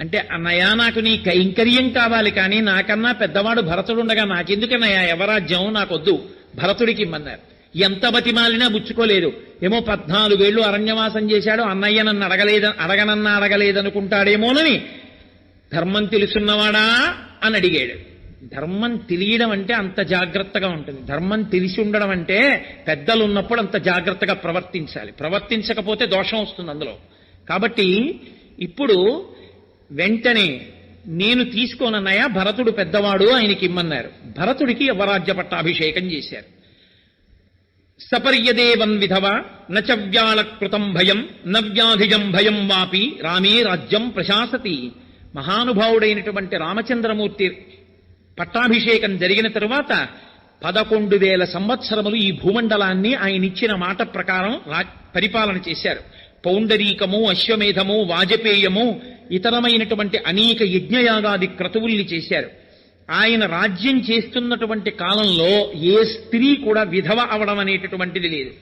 అంటే అన్నయ్య నాకు నీ కైంకర్యం కావాలి, కానీ నాకన్నా పెద్దవాడు భరతుడుండగా నాకెందుకన్నయ్య యవరాజ్యం, నాకొద్దు, భరతుడికి ఇమ్మన్నారు. ఎంత బతిమాలినా బుచ్చుకోలేదు. ఏమో 14 ఏళ్ళు అరణ్యవాసం చేశాడు, అన్నయ్య నన్ను అడగలేదనుకుంటాడేమోనని ధర్మం తెలుసున్నవాడా అని అడిగాడు. ధర్మం తెలియడం అంటే అంత జాగ్రత్తగా ఉంటుంది. ధర్మం తెలిసి ఉండడం అంటే పెద్దలు ఉన్నప్పుడు అంత జాగ్రత్తగా ప్రవర్తించాలి, ప్రవర్తించకపోతే దోషం వస్తుంది అందులో. కాబట్టి ఇప్పుడు వెంటనే నేను తీసుకోనన్నయ్య, భరతుడు పెద్దవాడు, ఆయనకి ఇమ్మన్నారు. భరతుడికి యవరాజ్య పట్టాభిషేకం చేశారు. సపర్యదేవం విధవ నచ వ్యాళకృతం భయం నవ్యాధిజం భయం వాపి రామే రాజ్యం ప్రశాసతి. మహానుభావుడైనటువంటి రామచంద్రమూర్తి పట్టాభిషేకం జరిగిన తరువాత 11,000 సంవత్సరములు ఈ భూమండలాన్ని ఆయన ఇచ్చిన మాట ప్రకారం పరిపాలన చేశారు. పౌండరీకము, అశ్వమేధము, వాజపేయము, ఇతరమైనటువంటి అనేక యజ్ఞయాగాది క్రతువుల్ని చేశారు. ఆయన రాజ్యం చేస్తున్నటువంటి కాలంలో ఏ స్త్రీ కూడా విధవ అవడం అనేటటువంటిది లేదు.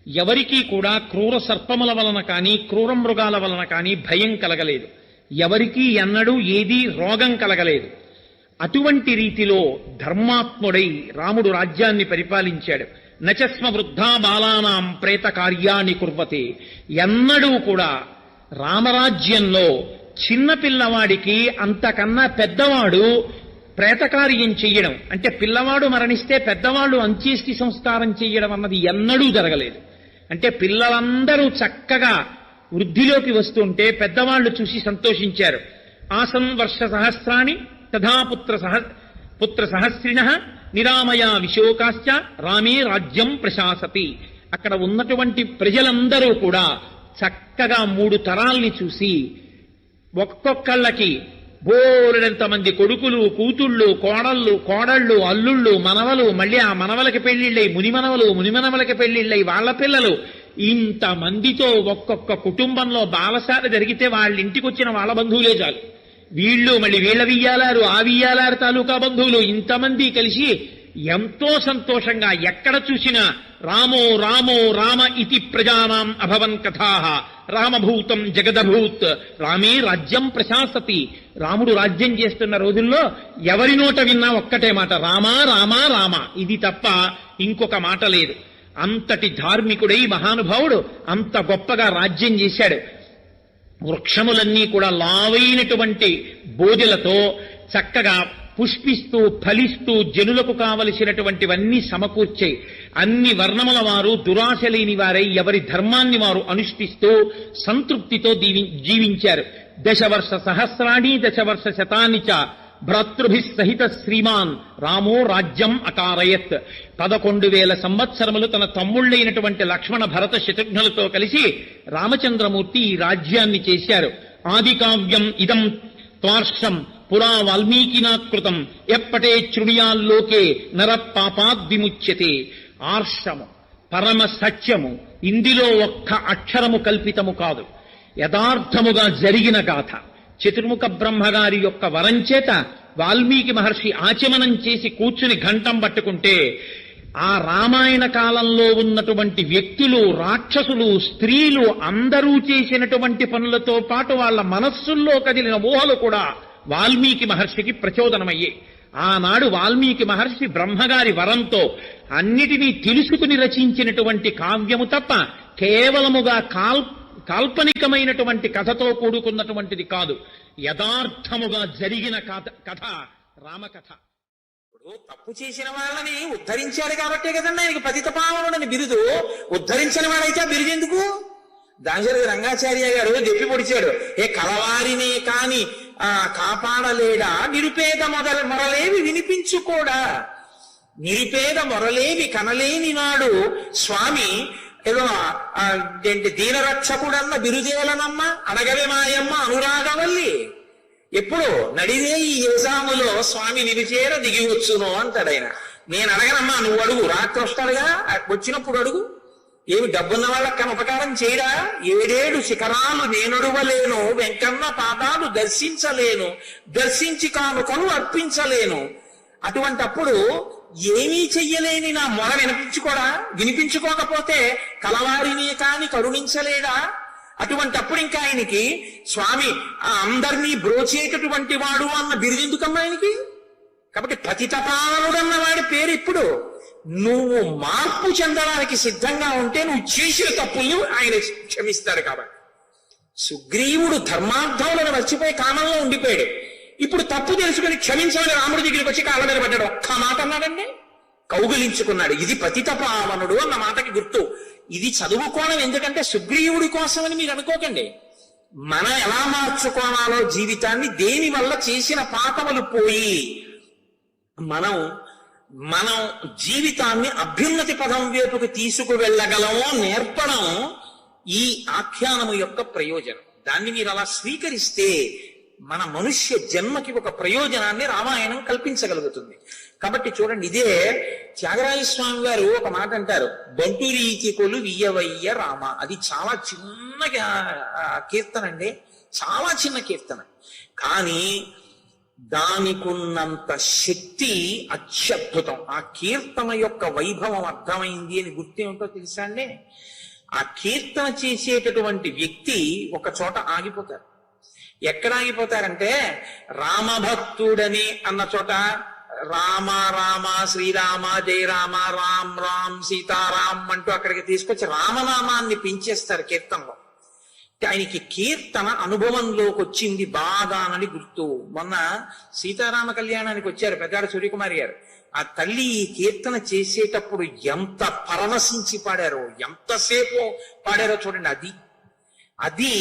ఎవరికీ కూడా క్రూర సర్పముల వలన కానీ క్రూర మృగాల వలన కానీ భయం కలగలేదు. ఎవరికీ ఎన్నడూ ఏదీ రోగం కలగలేదు. అటువంటి రీతిలో ధర్మాత్ముడై రాముడు రాజ్యాన్ని పరిపాలించాడు. నచస్మ వృద్ధా బాలానాం ప్రేత కార్యాన్ని కుర్వతే. ఎన్నడూ కూడా రామరాజ్యంలో చిన్నపిల్లవాడికి అంతకన్నా పెద్దవాడు ప్రేతకార్యం చెయ్యడం, అంటే పిల్లవాడు మరణిస్తే పెద్దవాళ్ళు అంత్యేష్టి సంస్కారం చెయ్యడం అన్నది ఎన్నడూ జరగలేదు. అంటే పిల్లలందరూ చక్కగా వృద్ధిలోకి వస్తుంటే పెద్దవాళ్లు చూసి సంతోషించారు. ఆసన్ వర్ష సహస్రాణి తథా పుత్ర సహస్రిణ నిరామయ విశోకాశ్చ రామే రాజ్యం ప్రశాసతి. అక్కడ ఉన్నటువంటి ప్రజలందరూ కూడా చక్కగా 3 తరాల్ని చూసి ఒక్కొక్కళ్ళకి బోరెడంతమంది కొడుకులు, కూతుళ్ళు, కోడళ్ళు, అల్లుళ్ళు, మనవలు, మళ్ళీ ఆ మనవలకి పెళ్లిళ్ళై మునిమనవలకి పెళ్లిళ్ళై వాళ్ళ పిల్లలు, ఇంతమందితో ఒక్కొక్క కుటుంబంలో బాలసార జరిగితే వాళ్ళ ఇంటికి వచ్చిన వాళ్ళ బంధువులే చాలు. వీళ్ళు మళ్ళీ వీళ్ళ వియ్యాలారు, ఆ వియ్యాలారు తాలూకా బంధువులు, ఇంతమంది కలిసి ఎంతో సంతోషంగా ఎక్కడ చూసినా రామో రామో రామ ఇతి ప్రజానాం అభవన్ కథాః రామభూతం జగదభూత్ రామే రాజ్యం ప్రశాసతి. రాముడు రాజ్యం చేస్తున్న రోజుల్లో ఎవరి నోట విన్నా ఒక్కటే మాట, రామా రామా రామ, ఇది తప్ప ఇంకొక మాట లేదు. అంతటి ధార్మికుడై మహానుభావుడు అంత గొప్పగా రాజ్యం చేశాడు. వృక్షములన్నీ కూడా లావైనటువంటి బోధెలతో చక్కగా పుష్పిస్తూ ఫలిస్తూ జనులకు కావలసినటువంటివన్నీ సమకూర్చాయి. అన్ని వర్ణముల వారు దురాశ లేని వారై ఎవరి ధర్మాన్ని వారు అనుష్ఠిస్తూ సంతృప్తితో జీవించారు. 10 వర్ష సహస్రాణి 10 వర్ష శతాని చ భ్రాతృభిః సహిత శ్రీమాన్ రామో రాజ్యం అకారయత్. 11,000 సంవత్సరములు తన తమ్ముళ్ళైనటువంటి లక్ష్మణ భరత శత్రుఘ్నులతో కలిసి రామచంద్రమూర్తి ఈ రాజ్యాన్ని చేశారు. ఆది కావ్యం ఇదం త్వార్షం పురా వాల్మీకినా కృతం ఎప్పటే శృణుయాల్లోకే నర పాపాద్ విముచ్యతే. ఆర్షము పరమ సత్యము, ఇందులో ఒక్క అక్షరము కల్పితము కాదు, యథార్థముగా జరిగిన గాథ. చతుర్ముఖ బ్రహ్మగారి యొక్క వరంచేత వాల్మీకి మహర్షి ఆచమనం చేసి కూర్చుని ఘంటం పట్టుకుంటే ఆ రామాయణ కాలంలో ఉన్నటువంటి వ్యక్తులు, రాక్షసులు, స్త్రీలు అందరూ చేసినటువంటి పనులతో పాటు వాళ్ళ మనస్సుల్లో కదిలిన ఊహలు కూడా వాల్మీకి మహర్షికి ప్రచోదనమయ్యాయి. ఆనాడు వాల్మీకి మహర్షి బ్రహ్మగారి వరంతో అన్నిటినీ తెలుసుకుని రచించినటువంటి కావ్యము తప్ప కేవలముగా కాల్పనికమైనటువంటి కథతో కూడుకున్నటువంటిది కాదు, యథార్థముగా జరిగిన కథ రామకథ. ఇప్పుడు తప్పు చేసిన వాళ్ళని ఉద్ధరించాడు కాబట్టే కదండి ఆయనకి పతితపావనుడని బిరుదు. ఉద్ధరించిన వాడైతే ఆ బిరుదు ఎందుకు? దాశరథి రంగాచార్య గారు దెప్పి పొడిచాడు, ఏ కలవారినే కాని కాపాడలేడా నిరుపేద మొరలేవి వినిపించుకోడా. నిరుపేద మొరలేవి కనలేని నాడు స్వామి ఏదో దీనరక్షకుడన్న బిరుదేలనమ్మ అడగవే మాయమ్మ అనురాగవల్లి. ఎప్పుడు నడిరే ఈ యజాములో స్వామి నిలిచేర దిగివచ్చును అంటాడు ఆయన. నేను అడగనమ్మా, నువ్వు అడుగు. రాత్రి వస్తాడుగా, వచ్చినప్పుడు అడుగు. ఏమి డబ్బున్న వాళ్ళకి కన ఉపకారం చేయడా? 7 శిఖరాలు నేనొడవలేను, వెంకన్న పాదాలు దర్శించలేను, దర్శించి కానుకను అర్పించలేను. అటువంటప్పుడు ఏమీ చెయ్యలేని నా మొర వినిపించుకోకపోతే కలవారిని కాని కరుణించలేడా? అటువంటప్పుడు ఇంకా ఆయనకి స్వామి అందరినీ బ్రోచేటటువంటి వాడు అన్న బిరుదెందుకమ్మా ఆయనకి? కాబట్టి పతితపావనుడన్న వాడి పేరు. ఇప్పుడు నువ్వు మార్పు చెందడానికి సిద్ధంగా ఉంటే నువ్వు చేసిన తప్పుల్ని ఆయన క్షమిస్తాడు. కాబట్టి సుగ్రీవుడు ధర్మార్థములను మర్చిపోయి కామంలో ఉండిపోయాడు. ఇప్పుడు తప్పు తెలుసుకుని క్షమించమని రాముడి దగ్గరికి వచ్చి కాళ్ళ మీద పడ్డాడు. ఒక్క మాట అన్నాడండి, కౌగిలించుకున్నాడు. ఇది పతితపావనుడు అన్న మాటకి గుర్తు. ఇది చదువుకోవడం ఎందుకంటే సుగ్రీవుడి కోసమని మీరు అనుకోకండి. మనం ఎలా మార్చుకోవాలో జీవితాన్ని, దేని వల్ల చేసిన పాపములు పోయి మనం జీవితాన్ని అభ్యున్నతి పదం వైపుకు తీసుకువెళ్ళగలమో నేర్పడం ఈ ఆఖ్యానము యొక్క ప్రయోజనం. దాన్ని మీరు అలా స్వీకరిస్తే మన మనుష్య జన్మకి ఒక ప్రయోజనాన్ని రామాయణం కల్పించగలుగుతుంది. కాబట్టి చూడండి, ఇదే త్యాగరాజస్వామి గారు ఒక మాట అంటారు, బంటురీతి కొలు వియ్యవయ్య రామ. అది చాలా చిన్న కీర్తన అండి, చాలా చిన్న కీర్తన. కానీ దానికున్నంత శక్తి అత్యద్భుతం. ఆ కీర్తన యొక్క వైభవం అర్థమైంది అని గుర్తేమిటో తెలుసా అండి? ఆ కీర్తన చేసేటటువంటి వ్యక్తి ఒక చోట ఆగిపోతారు. ఎక్కడ ఆగిపోతారంటే, రామభక్తుడని అన్న చోట రామ రామ శ్రీరామ జయ రామ రామ్ రామ్ సీతారాం అంటూ అక్కడికి తీసుకొచ్చి రామనామాన్ని పెంచేస్తారు కీర్తనలో. ఆయనకి కీర్తన అనుభవంలోకి వచ్చింది బాగానని గుర్తు. మొన్న సీతారామ కళ్యాణానికి వచ్చారు పెద్దాడు సూర్యకుమారి గారు. ఆ తల్లి ఈ కీర్తన చేసేటప్పుడు ఎంత పరవశించి పాడారో, ఎంతసేపు పాడారో చూడండి. అది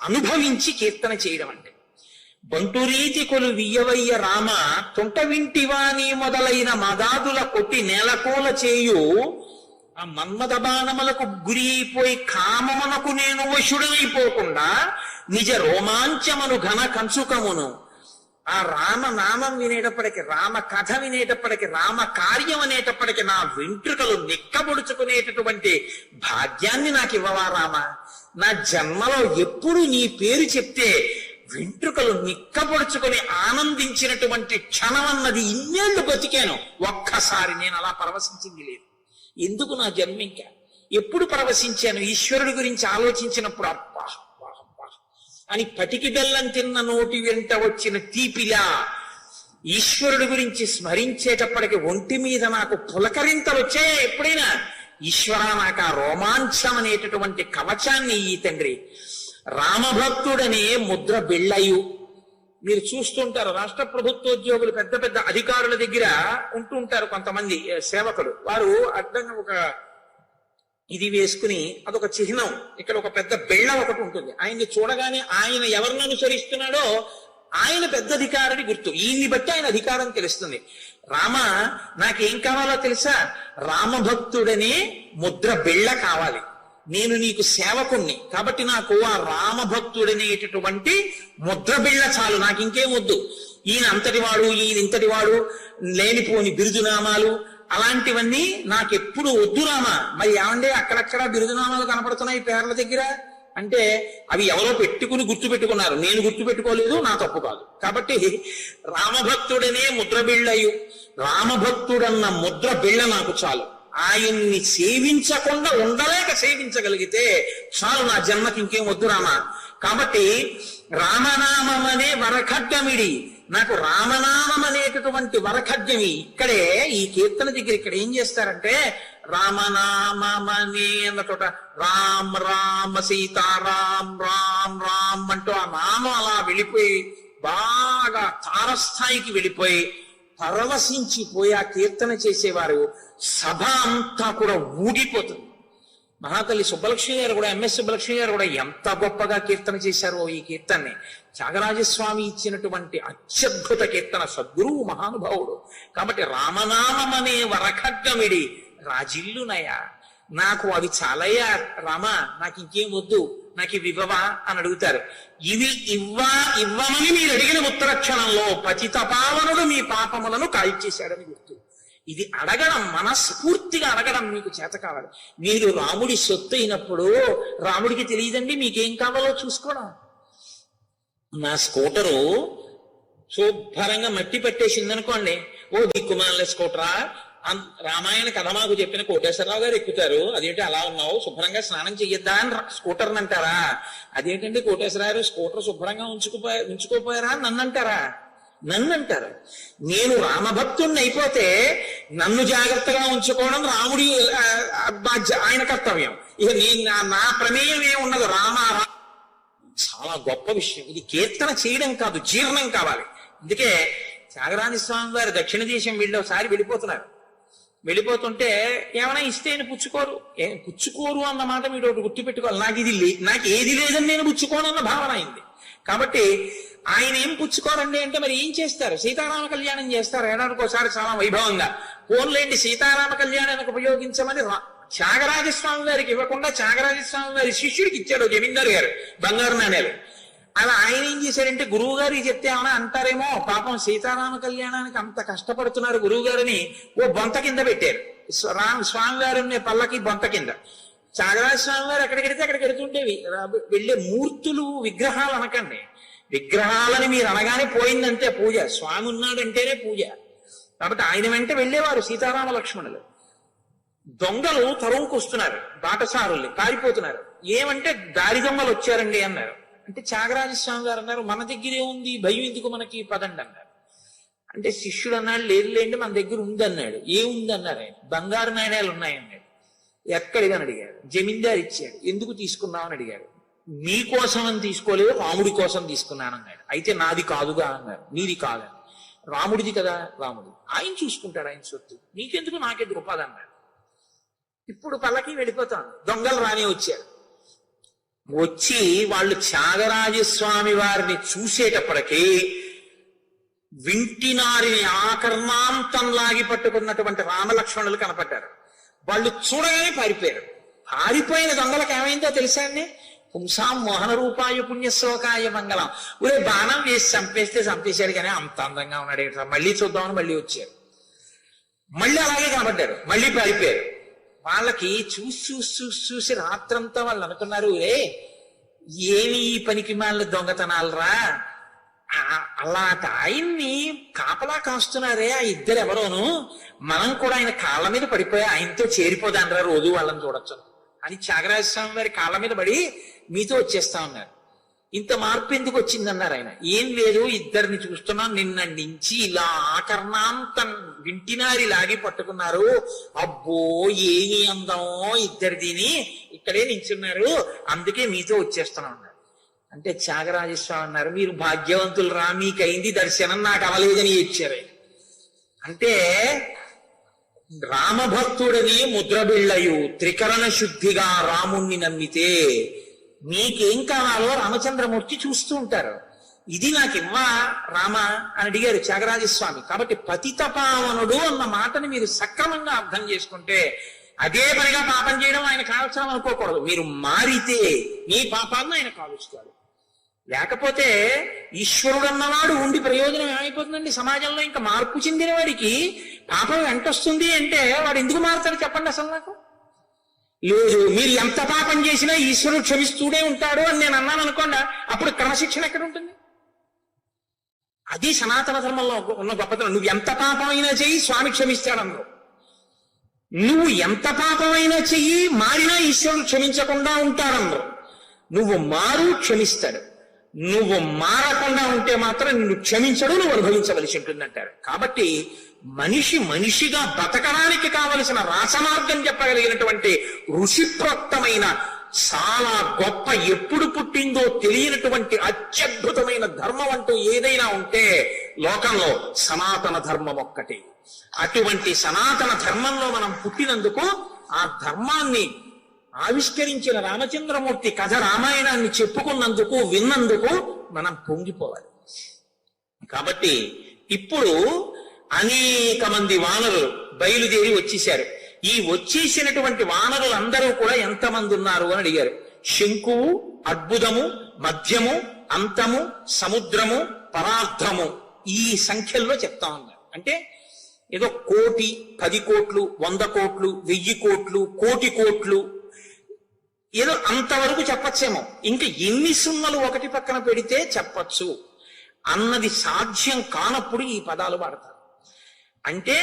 అనుభవించి కీర్తన చేయడం అంటే. బంటురీతి కొలు వియ్యవయ్య రామ, తొంట వింటివాని మొదలైన మదాదుల కొట్టి నేలకోల చేయు, ఆ మన్మథ బాణములకు గురి అయిపోయి కామమునకు నేను వశుడైపోకుండా నిజ రోమాంచమును ఘన కంచుకమును. ఆ రామనామం వినేటప్పటికి, రామ కథ వినేటప్పటికి, రామ కార్యం అనేటప్పటికి నా వెంట్రుకలు నిక్కబొడుచుకునేటటువంటి భాగ్యాన్ని నాకు ఇవ్వవా రామ? నా జన్మలో ఎప్పుడు నీ పేరు చెప్తే వెంట్రుకలు నిక్కబొడుచుకుని ఆనందించినటువంటి క్షణం అన్నది ఇన్నేళ్లు బతికాను, ఒక్కసారి నేను అలా పరవశించింది లేదు. ఎందుకు నా జన్మ? ఇంకా ఎప్పుడు పరవశించాను? ఈశ్వరుడి గురించి ఆలోచించినప్పుడు అబ్బా అబ్బా అబ్బా అని పటికి బెల్లం తిన్న నోటి వెంట వచ్చిన తీపిలా ఈశ్వరుడి గురించి స్మరించేటప్పటికి ఒంటి మీద నాకు పులకరింతలు వచ్చాయా ఎప్పుడైనా? ఈశ్వర, నాకు ఆ రోమాంచం అనేటటువంటి కవచాన్ని ఈ తండ్రి. రామభక్తుడనే ముద్ర బిళ్ళయు. మీరు చూస్తుంటారు, రాష్ట్ర ప్రభుత్వోద్యోగులు పెద్ద పెద్ద అధికారుల దగ్గర ఉంటూ ఉంటారు కొంతమంది సేవకులు. వారు అడ్డంగా ఒక ఇది వేసుకుని, అదొక చిహ్నం, ఇక్కడ ఒక పెద్ద బిళ్ళ ఒకటి ఉంటుంది. ఆయన్ని చూడగానే ఆయన ఎవరిని అనుసరిస్తున్నాడో ఆయన పెద్ద అధికారిని గుర్తు. ఈయన్ని బట్టి ఆయన అధికారం తెలుస్తుంది. రామ, నాకేం కావాలో తెలుసా? రామభక్తుడనే ముద్ర బిళ్ళ కావాలి. నేను నీకు సేవకుణ్ణి కాబట్టి నాకు ఆ రామభక్తుడనేటటువంటి ముద్ర బిళ్ళ చాలు, నాకు ఇంకేం వద్దు. ఈయన అంతటి వాడు, ఈయన ఇంతటి వాడు, లేనిపోని బిరుదునామాలు అలాంటివన్నీ నాకెప్పుడు వద్దు రామ. మరి ఏమంటే అక్కడక్కడ బిరుదునామాలు కనపడుతున్నాయి పేర్ల దగ్గర అంటే అవి ఎవరో పెట్టుకుని గుర్తు పెట్టుకున్నారు, నేను గుర్తు పెట్టుకోలేదు, నా తప్పు కాదు. కాబట్టి రామభక్తుడనే ముద్ర బిళ్ళయు, రామభక్తుడన్న ముద్ర బిళ్ళ నాకు చాలు. ఆయన్ని సేవించకుండా ఉండలేక సేవించగలిగితే చాలు, నా జన్మకి ఇంకేం వద్దు రామ. కాబట్టి రామనామం అనే వరఖడ్గమిడి, నాకు రామనామం అనేటటువంటి వరఖడ్గమి. ఇక్కడే ఈ కీర్తన దగ్గర ఇక్కడ ఏం చేస్తారంటే, రామనామనే అన్న చోట రామ్ రామ సీతారాం రామ్ రామ్ అంటూ ఆ నామం అలా వెళ్ళిపోయి బాగా తారస్థాయికి వెళ్ళిపోయి పరవశించిపోయి ఆ కీర్తన చేసేవారు సభ అంతా కూడా ఊగిపోతుంది. మహాతల్లి సుబ్బలక్ష్మి గారు కూడా, ఎంఎస్ సుబ్బలక్ష్మి గారు కూడా ఎంత గొప్పగా కీర్తన చేశారో ఈ కీర్తనని. త్యాగరాజస్వామి ఇచ్చినటువంటి అత్యద్భుత కీర్తన, సద్గురువు మహానుభావుడు. కాబట్టి రామనామం అనే వరఖడ్గమిడి రాజిల్లునయా, నాకు అవి చాలయ్యా రామ, నాకు ఇంకేం వద్దు నాకు ఇవి ఇవ్వవా అని అడుగుతారు. ఇవి ఇవ్వమని మీరు అడిగిన ఉత్తర క్షణంలో పతితపావనుడు మీ పాపములను కాల్చేశాడని గుర్తు. ఇది అడగడం, మనస్ఫూర్తిగా అడగడం మీకు చేత కావాలి. మీరు రాముడి సొత్తు అయినప్పుడు రాముడికి తెలియదండి మీకేం కావాలో చూసుకోవడం. నా స్కూటరు శుభ్రంగా మట్టి పట్టేసిందనుకోండి, ఓ దిక్కుమాల స్కూటరా, రామాయణ కథ మాకు చెప్పిన కోటేశ్వరరావు గారు ఎక్కుతారు, అదేంటి అలా ఉన్నావు, శుభ్రంగా స్నానం చెయ్యొద్దా అని స్కూటర్ని అంటారా? అదేంటండి కోటేశ్వరరావు గారు స్కూటర్ శుభ్రంగా ఉంచుకోపోయారా నన్ను అంటారా? నన్ను అంటారు. నేను రామభక్తుడిని అయిపోతే నన్ను జాగ్రత్తగా ఉంచుకోవడం రాముడి ఆయన కర్తవ్యం. ఇక నా ప్రమేయం ఏమున్నది. చాలా గొప్ప విషయం ఇది. కీర్తన చేయడం కాదు, జీర్ణం కావాలి. అందుకే త్యాగరాజ స్వామి వారు దక్షిణ దేశం ఒకసారి వెళ్ళిపోతుంటే ఏమైనా ఇస్తే ఆయన పుచ్చుకోరు అన్న మాట మీరు ఒకటి గుర్తుపెట్టుకోవాలి. నాకు ఏది లేదని నేను పుచ్చుకోను అన్న భావన అయింది. కాబట్టి ఆయన ఏం పుచ్చుకోరండి అంటే మరి ఏం చేస్తారు? సీతారామ కళ్యాణం చేస్తారు ఏడాదికి ఒకసారి చాలా వైభవంగా. పోన్లేండి సీతారామ కళ్యాణానికి ఉపయోగించమని త్యాగరాజస్వామి వారికి ఇవ్వకుండా త్యాగరాజస్వామి వారి శిష్యుడికి ఇచ్చాడు జమీందారు గారు బంగారు నాణేలు. అలా ఆయన ఏం చేశారంటే గురువు గారికి చెప్తే ఏమైనా అంటారేమో, పాపం సీతారామ కళ్యాణానికి అంత కష్టపడుతున్నారు గురువు గారిని ఓ బొంత కింద పెట్టారు. స్వామి వారు పల్లకి బొంత కింద. త్యాగరాజ స్వామి వారు ఎక్కడికెడితే అక్కడికి వెడుతుండేవి. వెళ్ళే మూర్తులు విగ్రహాలు అనకండి, విగ్రహాలని మీరు అనగానే పోయిందంటే పూజ. స్వామి ఉన్నాడంటేనే పూజ. కాబట్టి ఆయన వెంట వెళ్ళేవారు సీతారామ లక్ష్మణులు. దొంగలు తరువుకొస్తున్నారు, బాటసారుల్ని పారిపోతున్నారు. ఏమంటే దారి దొంగలు వచ్చారండి అన్నారు. అంటే త్యాగరాజస్వామి గారు అన్నారు, మన దగ్గరే ఉంది, భయం ఎందుకు మనకి, పదండి అన్నారు. అంటే శిష్యుడు అన్నాడు, లేదులేండి మన దగ్గర ఉందన్నాడు. ఏముంది అన్నారు ఆయన. బంగారు నాణ్యాలు ఉన్నాయన్నాడు. ఎక్కడిదని అడిగారు. జమీందారు ఇచ్చాడు. ఎందుకు తీసుకున్నామని అడిగారు. మీకోసం అని తీసుకోలేదు, రాముడి కోసం తీసుకున్నానన్నాడు. అయితే నాది కాదుగా అన్నారు. నీది కాదని. రాముడిది కదా. రాముడి ఆయన చూసుకుంటాడు, ఆయన సొత్తు, నీకెందుకు నాకెందుకు ఉపాధి. ఇప్పుడు పల్లకి వెళ్ళిపోతాను. దొంగలు రాని వచ్చి వాళ్ళు త్యాగరాజస్వామి వారిని చూసేటప్పటికీ వింటినారిని ఆకర్ణాంతం లాగి పట్టుకున్నటువంటి రామలక్ష్మణులు కనపడ్డారు. వాళ్ళు చూడగానే పారిపోయారు. పారిపోయిన దొంగలకు ఏమైందో తెలుసా అండి? పుంసాం మోహన రూపాయ పుణ్యశ్లోకాయ మంగళం. ఊరే బాణం వేసి చంపేశాడు కానీ అంత అందంగా ఉన్నాడు, మళ్ళీ చూద్దామని మళ్ళీ వచ్చారు. మళ్ళీ అలాగే కనబడ్డారు, మళ్ళీ పారిపోయారు. వాళ్ళకి చూసి రాత్రంతా వాళ్ళు అనుకున్నారు, ఏమి ఈ పనికి మాల దొంగతనాలరా, అలాంటి ఆయన్ని కాపలా కాస్తున్నారే ఆ ఇద్దరు ఎవరోను, మనం కూడా ఆయన కాళ్ళ మీద పడిపోయి ఆయనతో చేరిపోదానరా రోజు వాళ్ళని చూడొచ్చు అని త్యాగరాజస్వామి వారి కాళ్ళ మీద పడి మీతో వచ్చేస్తా ఉన్నారు. ఇంత మార్పు ఎందుకు వచ్చిందన్నారు ఆయన. ఏం లేదు, ఇద్దరిని చూస్తున్నాం, నిన్న నుంచి ఇలా ఆకర్ణాంతం వింటినారి లాగి పట్టుకున్నారు. అబ్బో ఏమి అందమో ఇద్దరిదిని, ఇక్కడే నించున్నారు, అందుకే మీతో వచ్చేస్తున్నాం అన్నారు. అంటే త్యాగరాజస్వామి అన్నారు, మీరు భాగ్యవంతులు రా, మీకైంది దర్శనం, నాకు అవలేదని ఇచ్చారు. అంటే రామభక్తుడని ముద్రబిళ్ళయు త్రికరణ శుద్ధిగా రాముణ్ణి నమ్మితే మీకేం కావాలో రామచంద్రమూర్తి చూస్తూ ఉంటారు. ఇది నాకు ఇవ్వా రామ అని అడిగారు త్యాగరాజస్వామి. కాబట్టి పతితపావనుడు అన్న మాటని మీరు సక్రమంగా అర్థం చేసుకుంటే అదే పనిగా పాపం చేయడం ఆయన కాల్చడం అనుకోకూడదు. మీరు మారితే మీ పాపాన్ని ఆయన కాలుస్తాడు. లేకపోతే ఈశ్వరుడు అన్నవాడు ఉండి ప్రయోజనం ఏమైపోతుందండి సమాజంలో? ఇంకా మార్పు చెందిన వాడికి పాపం వెంటొస్తుంది అంటే వాడు ఎందుకు మారుతాడు చెప్పండి అసలు నాకు? లేదు, మీరు ఎంత పాపం చేసినా ఈశ్వరుడు క్షమిస్తూనే ఉంటాడు అని నేను అన్నాను అనుకోండి, అప్పుడు క్రమశిక్షణ ఎక్కడ ఉంటుంది? అది సనాతన ధర్మంలో ఉన్న గొప్పతనం. నువ్వు ఎంత పాపమైనా చెయ్యి, స్వామి క్షమిస్తాడు. నువ్వు ఎంత పాపమైనా చెయ్యి, మారినా ఈశ్వరుడు క్షమించకుండా ఉంటాడు. నువ్వు మారు, క్షమిస్తాడు. నువ్వు మారకుండా ఉంటే మాత్రం నిన్ను క్షమించడు, నువ్వు అనుభవించవలసి ఉంటుందంటారు. కాబట్టి మనిషిగా బతకడానికి కావలసిన రాసమార్గం చెప్పగలిగినటువంటి ఋషిప్రోక్తమైన చాలా గొప్ప, ఎప్పుడు పుట్టిందో తెలియనటువంటి అత్యద్భుతమైన ధర్మం అంటూ ఏదైనా ఉంటే లోకంలో సనాతన ధర్మం ఒక్కటే. అటువంటి సనాతన ధర్మంలో మనం పుట్టినందుకు, ఆ ధర్మాన్ని ఆవిష్కరించిన రామచంద్రమూర్తి కథ రామాయణాన్ని చెప్పుకున్నందుకు, విన్నందుకు మనం పొంగిపోవాలి. కాబట్టి ఇప్పుడు అనేక మంది వానరులు బయలుదేరి వచ్చేశారు. ఈ వచ్చేసినటువంటి వానరులందరూ కూడా ఎంతమంది ఉన్నారు అని అడిగారు. శంకువు అద్భుతము, మధ్యము, అంతము, సముద్రము, పరార్థము, ఈ సంఖ్యల్లో చెప్తా ఉన్నారు. అంటే ఏదో 1,00,00,000, 10 కోట్లు, 100 కోట్లు, 1000 కోట్లు, 1,00,00,000 కోట్లు, ఏదో అంతవరకు చెప్పచ్చేమో. ఇంకా ఎన్ని సున్నలు ఒకటి పక్కన పెడితే చెప్పచ్చు అన్నది సాధ్యం కానప్పుడు ఈ పదాలు వాడతారు. అంటే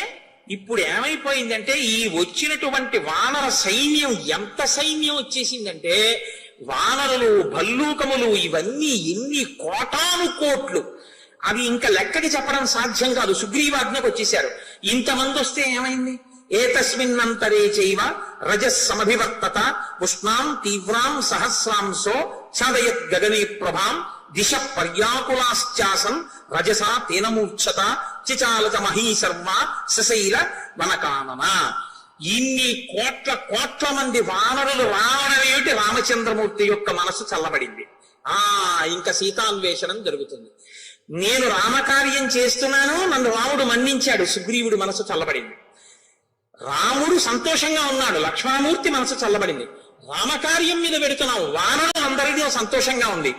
ఇప్పుడు ఏమైపోయిందంటే ఈ వచ్చినటువంటి వానర సైన్యం ఎంత సైన్యం వచ్చేసిందంటే వానరులు, భల్లూకములు ఇవన్నీ ఎన్ని కోటాను కోట్లు, అవి ఇంకా లెక్కకి చెప్పడం సాధ్యం కాదు. సుగ్రీవాజ్ఞకు వచ్చేశారు. ఇంతమంది వస్తే ఏమైంది? ఏతస్మిన్నంతరే చైవ రజస్సమభివర్తత ఉష్ణాం తీవ్రాం సహస్రాంశో ఛాదయత్ గగనే ప్రభాం దిశ పర్యాకులాశ్చాసన్ రజసా తేనమూర్ఛత చిచాలత మహీసర్వ సశైల వనకానన. ఇన్ని కోట్ల మంది వానరులు రావడం ఏమిటి? రామచంద్రమూర్తి యొక్క మనసు చల్లబడింది. ఇంకా సీతాన్వేషణం జరుగుతుంది. నేను రామకార్యం చేస్తున్నాను, నన్ను రాముడు మన్నించాడు, సుగ్రీవుడు మనసు చల్లబడింది. రాముడు సంతోషంగా ఉన్నాడు, లక్ష్మణమూర్తి మనసు చల్లబడింది. రామకార్యం మీద పెడుతున్నాం, వానరులందరినీ సంతోషంగా ఉంది.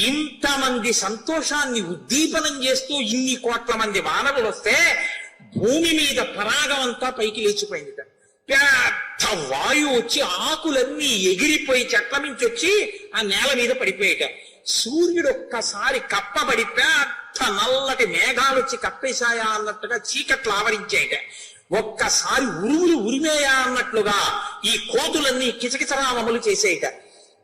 ఇంతమంది సంతోషాన్ని ఉద్దీపనం చేస్తూ ఇన్ని కోట్ల మంది వానరులు వస్తే భూమి మీద పరాగం అంతా పైకి లేచిపోయింది. పెద్ద వాయువు వచ్చి ఆకులన్నీ ఎగిరిపోయి చెట్ల నుంచి వచ్చి ఆ నేల మీద పడిపోయేట. సూర్యుడు ఒక్కసారి కప్పబడి పెద్ద నల్లటి మేఘాలు వచ్చి కప్పేశాయా అన్నట్టుగా చీకట్లు ఆవరించేట. ఒక్కసారి ఉరుములు ఉరిమేయా అన్నట్లుగా ఈ కోతులన్నీ కిచకిచరామములు చేసేట.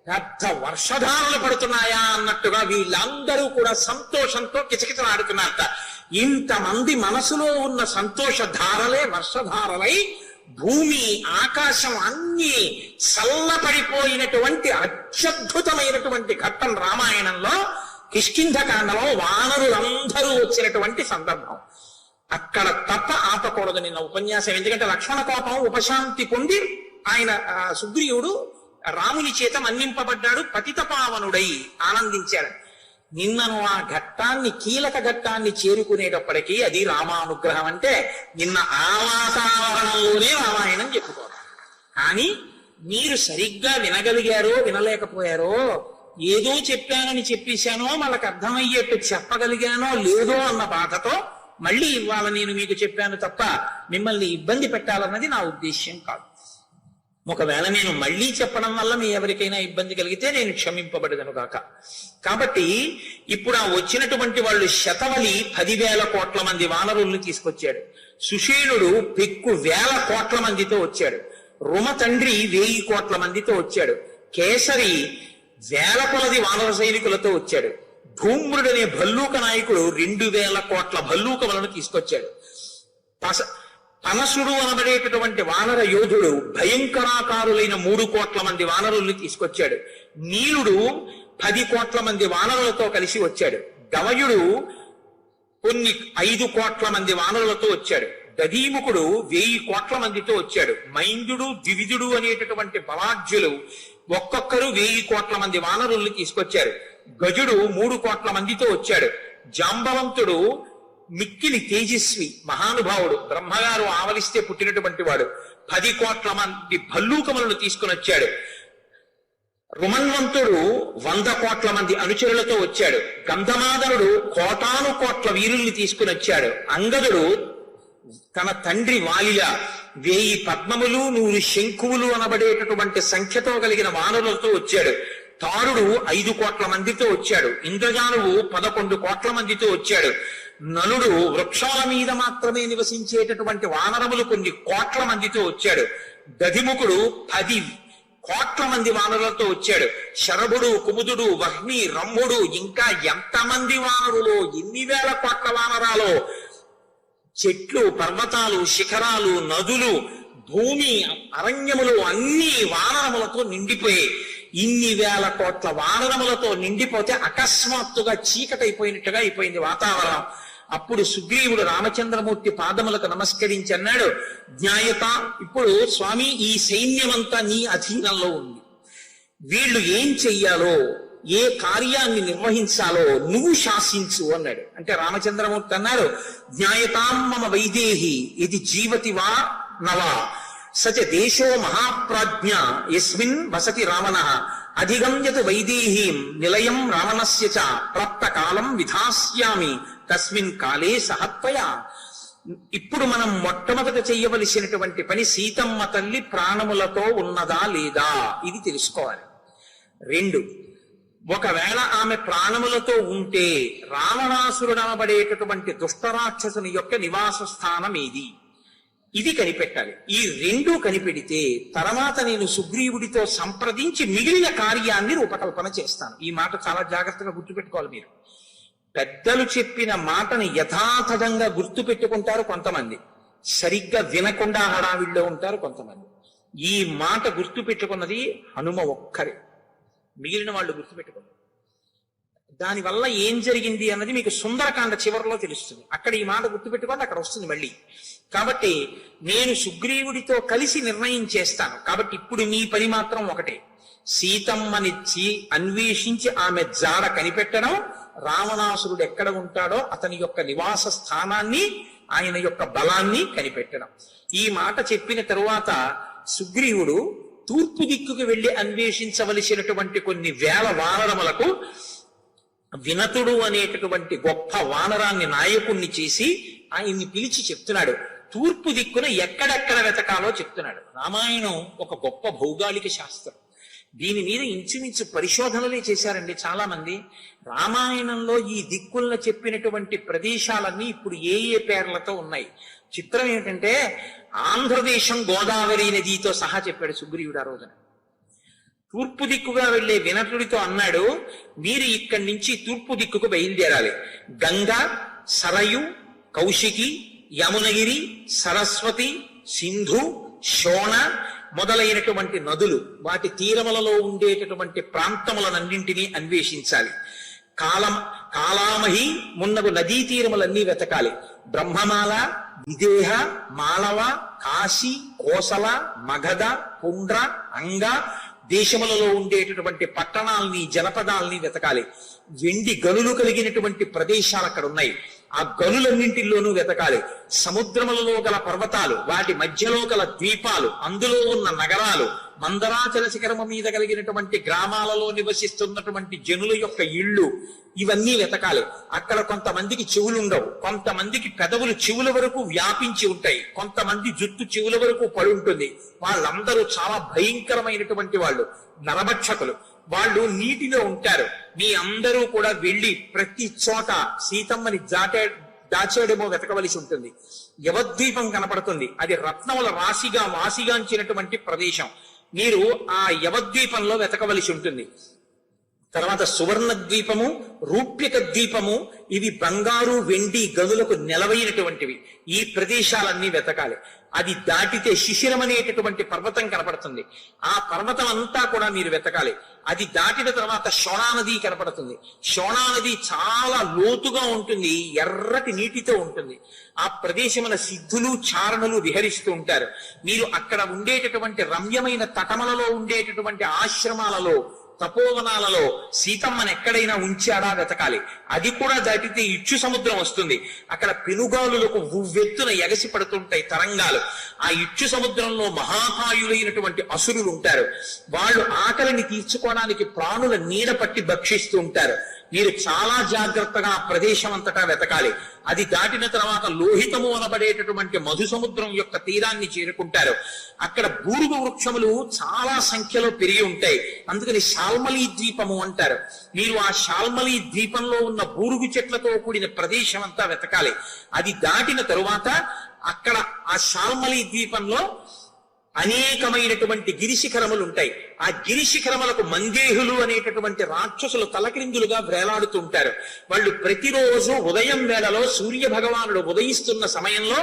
పెద్ద వర్షధారలు పడుతున్నాయా అన్నట్టుగా వీళ్ళందరూ కూడా సంతోషంతో కిచకిచలాడుతున్నారట. ఇంతమంది మనసులో ఉన్న సంతోష ధారలే వర్షధారలై భూమి, ఆకాశం అన్ని చల్లపడిపోయినటువంటి అత్యద్భుతమైనటువంటి ఘట్టం రామాయణంలో కిష్కింధకాండలో వానరులందరూ వచ్చినటువంటి సందర్భం. అక్కడ తప్ప ఆపకూడదు నిన్న ఉపన్యాసం. ఎందుకంటే లక్ష్మణ కోపం ఉపశాంతి పొంది ఆయన సుగ్రీవుడు రాముని చేత మన్నింపబడ్డాడు, పతితపావనుడై ఆనందించాడు. నిన్నను ఆ ఘట్టాన్ని, కీలక ఘట్టాన్ని చేరుకునేటప్పటికీ అది రామానుగ్రహం. అంటే నిన్న ఆ వాతావరణంలోనే రామాయణం చెప్పుకోవాలి. కానీ మీరు సరిగ్గా వినగలిగారో వినలేకపోయారో, ఏదో చెప్పానని చెప్పేశానో వాళ్ళకి అర్థమయ్యేట్టు చెప్పగలిగానో లేదో అన్న బాధతో మళ్ళీ ఇవాళ నేను మీకు చెప్పాను తప్ప మిమ్మల్ని ఇబ్బంది పెట్టాలన్నది నా ఉద్దేశ్యం కాదు. ఒకవేళ నేను మళ్ళీ చెప్పడం వల్ల మీ ఎవరికైనా ఇబ్బంది కలిగితే నేను క్షమింపబడదను గాక. కాబట్టి ఇప్పుడు ఆ వచ్చినటువంటి వాళ్ళు శతవలి 10,000 కోట్ల మంది వానరుల్ని తీసుకొచ్చాడు. సుషేణుడు పెక్కు 1,000 కోట్ల మందితో వచ్చాడు. రుమ తండ్రి 1,000 కోట్ల మందితో వచ్చాడు. కేసరి 1,000 కొలది వానర సైనికులతో వచ్చాడు. ధూమ్రుడనే భల్లూక నాయకుడు 2,000 కోట్ల భల్లూకములను తీసుకొచ్చాడు. పనసుడు అనబడేటటువంటి వానర యోధుడు భయంకరాకారులైన 3 కోట్ల మంది వానరుల్ని తీసుకొచ్చాడు. నీలుడు 10 కోట్ల మంది వానరులతో కలిసి వచ్చాడు. గవయుడు కొన్ని 5 కోట్ల మంది వానరులతో వచ్చాడు. దదీముకుడు 1000 కోట్ల మందితో వచ్చాడు. మైందుడు, ద్వివిధుడు అనేటటువంటి బలాఢ్యులు ఒక్కొక్కరు 1000 కోట్ల మంది వానరుల్ని తీసుకొచ్చారు. గజుడు 3 కోట్ల మందితో వచ్చాడు. జాంబవంతుడు మిక్కిలి తేజస్వి మహానుభావుడు, బ్రహ్మగారు ఆవలిస్తే పుట్టినటువంటి వాడు, 10 కోట్ల మంది భల్లూకములను తీసుకుని వచ్చాడు. రుమన్వంతుడు 100 కోట్ల మంది అనుచరులతో వచ్చాడు. గంధమాదనుడు కోటాను కోట్ల వీరుల్ని తీసుకుని వచ్చాడు. అంగదుడు తన తండ్రి వాలిల 1000 పద్మములు 100 శంకువులు అనబడేటటువంటి సంఖ్యతో కలిగిన వానరులతో వచ్చాడు. తారుడు 5 కోట్ల మందితో వచ్చాడు. ఇంద్రజానువు 11 కోట్ల మందితో వచ్చాడు. నలుడు వృక్షాల మీద మాత్రమే నివసించేటటువంటి వానరములు కొన్ని కోట్ల మందితో వచ్చాడు. దధిముఖుడు 10 కోట్ల మంది వానరులతో వచ్చాడు. శరభుడు, కుముదుడు, వహ్ని, రమ్ముడు, ఇంకా ఎంతమంది వానరులో, ఎన్ని వేల కోట్ల వానరాలో, చెట్లు, పర్వతాలు, శిఖరాలు, నదులు, భూమి, అరణ్యములు అన్ని వానరములతో నిండిపోయాయి. ఇన్ని వేల కోట్ల వానరములతో నిండిపోతే అకస్మాత్తుగా చీకటైపోయినట్టుగా అయిపోయింది వాతావరణం. అప్పుడు సుగ్రీవుడు రామచంద్రమూర్తి పాదములకు నమస్కరించి అన్నాడు, జ్ఞాయత, ఇప్పుడు స్వామి ఈ సైన్యమంతా నీ అధీనంలో ఉంది. వీళ్ళు ఏం చెయ్యాలో, ఏ కార్యాన్ని నిర్వహించాలో నువ్వు శాసించు అన్నాడు. అంటే రామచంద్రమూర్తి అన్నాడు, జ్ఞాయతాం మమ వైదేహి ఇది జీవతి వా నవా సచ దేశో మహాప్రాజ్ఞ యస్మిన్ వసతి రావణః అధిగమ్యతు వైదేహీం నిలయం రావణస్య చ ప్రాప్త కాలం విధాస్యామి తస్మిన్ కాలే సహత్వయా. ఇప్పుడు మనం మొట్టమొదట చెయ్యవలసినటువంటి పని సీతమ్మ తల్లి ప్రాణములతో ఉన్నదా లేదా ఇది తెలుసుకోవాలి. 2, ఒకవేళ ఆమె ప్రాణములతో ఉంటే రావణాసురుడనబడేటటువంటి దుష్టరాక్షసుని యొక్క నివాస స్థానం ఏది ఇది కనిపెట్టాలి. ఈ 2 కనిపెడితే తర్వాత నేను సుగ్రీవుడితో సంప్రదించి మిగిలిన కార్యాన్ని రూపకల్పన చేస్తాను. ఈ మాట చాలా జాగ్రత్తగా గుర్తుపెట్టుకోవాలి. మీరు పెద్దలు చెప్పిన మాటని యథాతథంగా గుర్తుపెట్టుకుంటారు కొంతమంది, సరిగ్గా వినకుండా హడావిడిలో ఉంటారు కొంతమంది. ఈ మాట గుర్తుపెట్టుకున్నది హనుమ ఒక్కరే, మిగిలిన వాళ్ళు గుర్తుపెట్టుకున్నారు. దానివల్ల ఏం జరిగింది అన్నది మీకు సుందరకాండ చివరిలో తెలుస్తుంది. అక్కడ ఈ మాట గుర్తుపెట్టుకోండి, అక్కడ వస్తుంది మళ్ళీ. కాబట్టి నేను సుగ్రీవుడితో కలిసి నిర్ణయం చేస్తాను. కాబట్టి ఇప్పుడు మీ పని మాత్రం ఒకటే, సీతమ్మనిచ్చి అన్వేషించి ఆమె జాడ కనిపెట్టడం, రావణాసురుడు ఎక్కడ ఉంటాడో అతని యొక్క నివాస స్థానాన్ని, ఆయన యొక్క బలాన్ని కనిపెట్టడం. ఈ మాట చెప్పిన తరువాత సుగ్రీవుడు తూర్పు దిక్కుకు వెళ్లి అన్వేషించవలసినటువంటి కొన్ని వేల వానరములకు వినతుడు అనేటటువంటి గొప్ప వానరాన్ని నాయకుణ్ణి చేసి ఆయన్ని పిలిచి చెప్తున్నాడు. తూర్పు దిక్కున ఎక్కడెక్కడ వెతకాలో చెప్తున్నాడు. రామాయణం ఒక గొప్ప భౌగోళిక శాస్త్రం. దీని మీద ఇంచుమించు పరిశోధనలే చేశారండి చాలా మంది. రామాయణంలో ఈ దిక్కుల్లో చెప్పినటువంటి ప్రదేశాలన్నీ ఇప్పుడు ఏ ఏ పేర్లతో ఉన్నాయి. చిత్రం ఏమిటంటే ఆంధ్రదేశం గోదావరి నదితో సహా చెప్పాడు సుగ్రీవుడు ఆ రోజున. తూర్పు దిక్కుగా వెళ్లే వినతుడితో అన్నాడు, మీరు ఇక్కడి నుంచి తూర్పు దిక్కుకు బయలుదేరాలి. గంగా, సరయు, కౌశికి, యమునగిరి, సరస్వతి, సింధు, శోణ మొదలైనటువంటి నదులు, వాటి తీరములలో ఉండేటటువంటి ప్రాంతములనన్నింటినీ అన్వేషించాలి. కాలామహి మున్నగు నదీ తీరములన్నీ వెతకాలి. బ్రహ్మమాల, విదేహ, మాళవ, కాశీ, కోసల, మగధ, పుండ్ర, అంగ దేశములలో ఉండేటటువంటి పట్టణాల్ని, జనపదాల్ని వెతకాలి. వెండి గనులు కలిగినటువంటి ప్రదేశాలు అక్కడ ఉన్నాయి, ఆ గనులన్నింటిలోనూ వెతకాలి. సముద్రములలో గల పర్వతాలు, వాటి మధ్యలో గల ద్వీపాలు, అందులో ఉన్న నగరాలు, మందరాచల శిఖరము మీద కలిగినటువంటి గ్రామాలలో నివసిస్తున్నటువంటి జనుల యొక్క ఇళ్ళు, ఇవన్నీ వెతకాలి. అక్కడ కొంతమందికి చెవులుండవు, కొంతమందికి పెదవులు చెవుల వరకు వ్యాపించి ఉంటాయి, కొంతమంది జుట్టు చెవుల వరకు పడి ఉంటుంది. వాళ్ళందరూ చాలా భయంకరమైనటువంటి వాళ్ళు, నరభక్షకులు. వాళ్ళు నీటిలో ఉంటారు. మీ అందరూ కూడా వెళ్లి ప్రతి చోట సీతమ్మని దాచేడమో వెతకవలసి ఉంటుంది. యవద్వీపం కనపడుతుంది, అది రత్నముల వాసిగాంచినటువంటి ప్రదేశం. మీరు ఆ యవద్వీపంలో వెతకవలసి ఉంటుంది. తర్వాత సువర్ణ ద్వీపము, రూప్యక ద్వీపము, ఇవి బంగారు వెండి గనులకు నెలవైనటువంటివి. ఈ ప్రదేశాలన్నీ వెతకాలి. అది దాటితే శిశిరం అనేటటువంటి పర్వతం కనపడుతుంది. ఆ పర్వతం అంతా కూడా మీరు వెతకాలి. అది దాటిన తర్వాత శోణానది కనపడుతుంది. శోణానది చాలా లోతుగా ఉంటుంది, ఎర్రటి నీటితో ఉంటుంది. ఆ ప్రదేశమున సిద్ధులు, చారణులు విహరిస్తూ ఉంటారు. మీరు అక్కడ ఉండేటటువంటి రమ్యమైన తటములలో ఉండేటటువంటి ఆశ్రమాలలో, తపోవనాలలో సీతమ్మను ఎక్కడైనా ఉంచాడా వెతకాలి. అది కూడా దాటితే ఇచ్చు సముద్రం వస్తుంది. అక్కడ పెనుగాలులకు ఉవ్వెత్తున ఎగసి పడుతుంటాయి తరంగాలు. ఆ ఇచ్చు సముద్రంలో మహాకాయులైనటువంటి అసురులు ఉంటారు. వాళ్ళు ఆకలిని తీర్చుకోవడానికి ప్రాణుల నీడ పట్టి భక్షిస్తూ ఉంటారు. మీరు చాలా జాగ్రత్తగా ఆ ప్రదేశం అంతటా వెతకాలి. అది దాటిన తర్వాత లోహితము అనబడేటటువంటి మధు సముద్రం యొక్క తీరాన్ని చేరుకుంటారు. అక్కడ బూరుగు వృక్షములు చాలా సంఖ్యలో పెరిగి ఉంటాయి, అందుకని శాల్మలీ ద్వీపము అంటారు. మీరు ఆ శాల్మలీ ద్వీపంలో ఉన్న బూరుగు చెట్లతో కూడిన ప్రదేశం అంతా వెతకాలి. అది దాటిన తరువాత అక్కడ ఆ శాల్మలీ ద్వీపంలో అనేకమైనటువంటి గిరిశిఖరములు ఉంటాయి. ఆ గిరిశిఖరములకు మందేహులు అనేటటువంటి రాక్షసులు తలక్రిందులుగా వేలాడుతుంటారు. వాళ్ళు ప్రతిరోజు ఉదయం వేళలో సూర్య భగవానుడు ఉదయిస్తున్న సమయంలో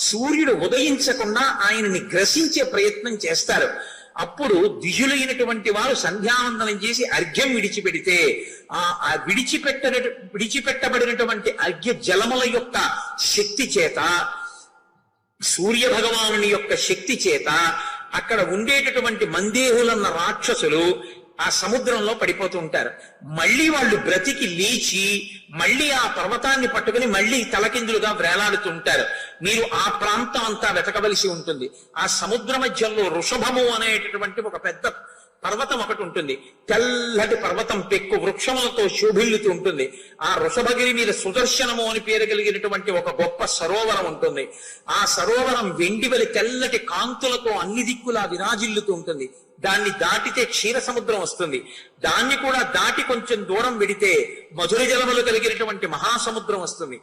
సూర్యుడు ఉదయించకుండా ఆయనని గ్రసించే ప్రయత్నం చేస్తారు. అప్పుడు ద్విజులైనటువంటి వారు సంధ్యావందనం చేసి అర్ఘ్యం విడిచిపెడితే ఆ విడిచిపెట్టబడినటువంటి అర్ఘ్య జలముల యొక్క శక్తి చేత, సూర్య భగవానుని యొక్క శక్తి చేత అక్కడ ఉండేటటువంటి మందేహులన్న రాక్షసులు ఆ సముద్రంలో పడిపోతూ ఉంటారు. మళ్ళీ వాళ్ళు బ్రతికి లేచి మళ్ళీ ఆ పర్వతాన్ని పట్టుకుని మళ్ళీ తలకిందులుగా వేలాడుతూ ఉంటారు. మీరు ఆ ప్రాంతం అంతా వెతకవలసి ఉంటుంది. ఆ సముద్ర మధ్యంలో వృషభము అనేటటువంటి ఒక పెద్ద పర్వతం ఒకటి ఉంటుంది, తెల్లటి పర్వతం పెక్కు వృక్షములతో శోభిల్లుతూ ఉంటుంది. ఆ వృషభగిరి మీద సుదర్శనము అని పేరు కలిగినటువంటి ఒక గొప్ప సరోవరం ఉంటుంది. ఆ సరోవరం వెండివలి తెల్లటి కాంతులతో అన్ని దిక్కులా విరాజిల్లుతూ ఉంటుంది. దాన్ని దాటితే క్షీర సముద్రం వస్తుంది. దాన్ని కూడా దాటి కొంచెం దూరం వెడితే మధుర జలములు కలిగినటువంటి మహాసముద్రం వస్తుంది.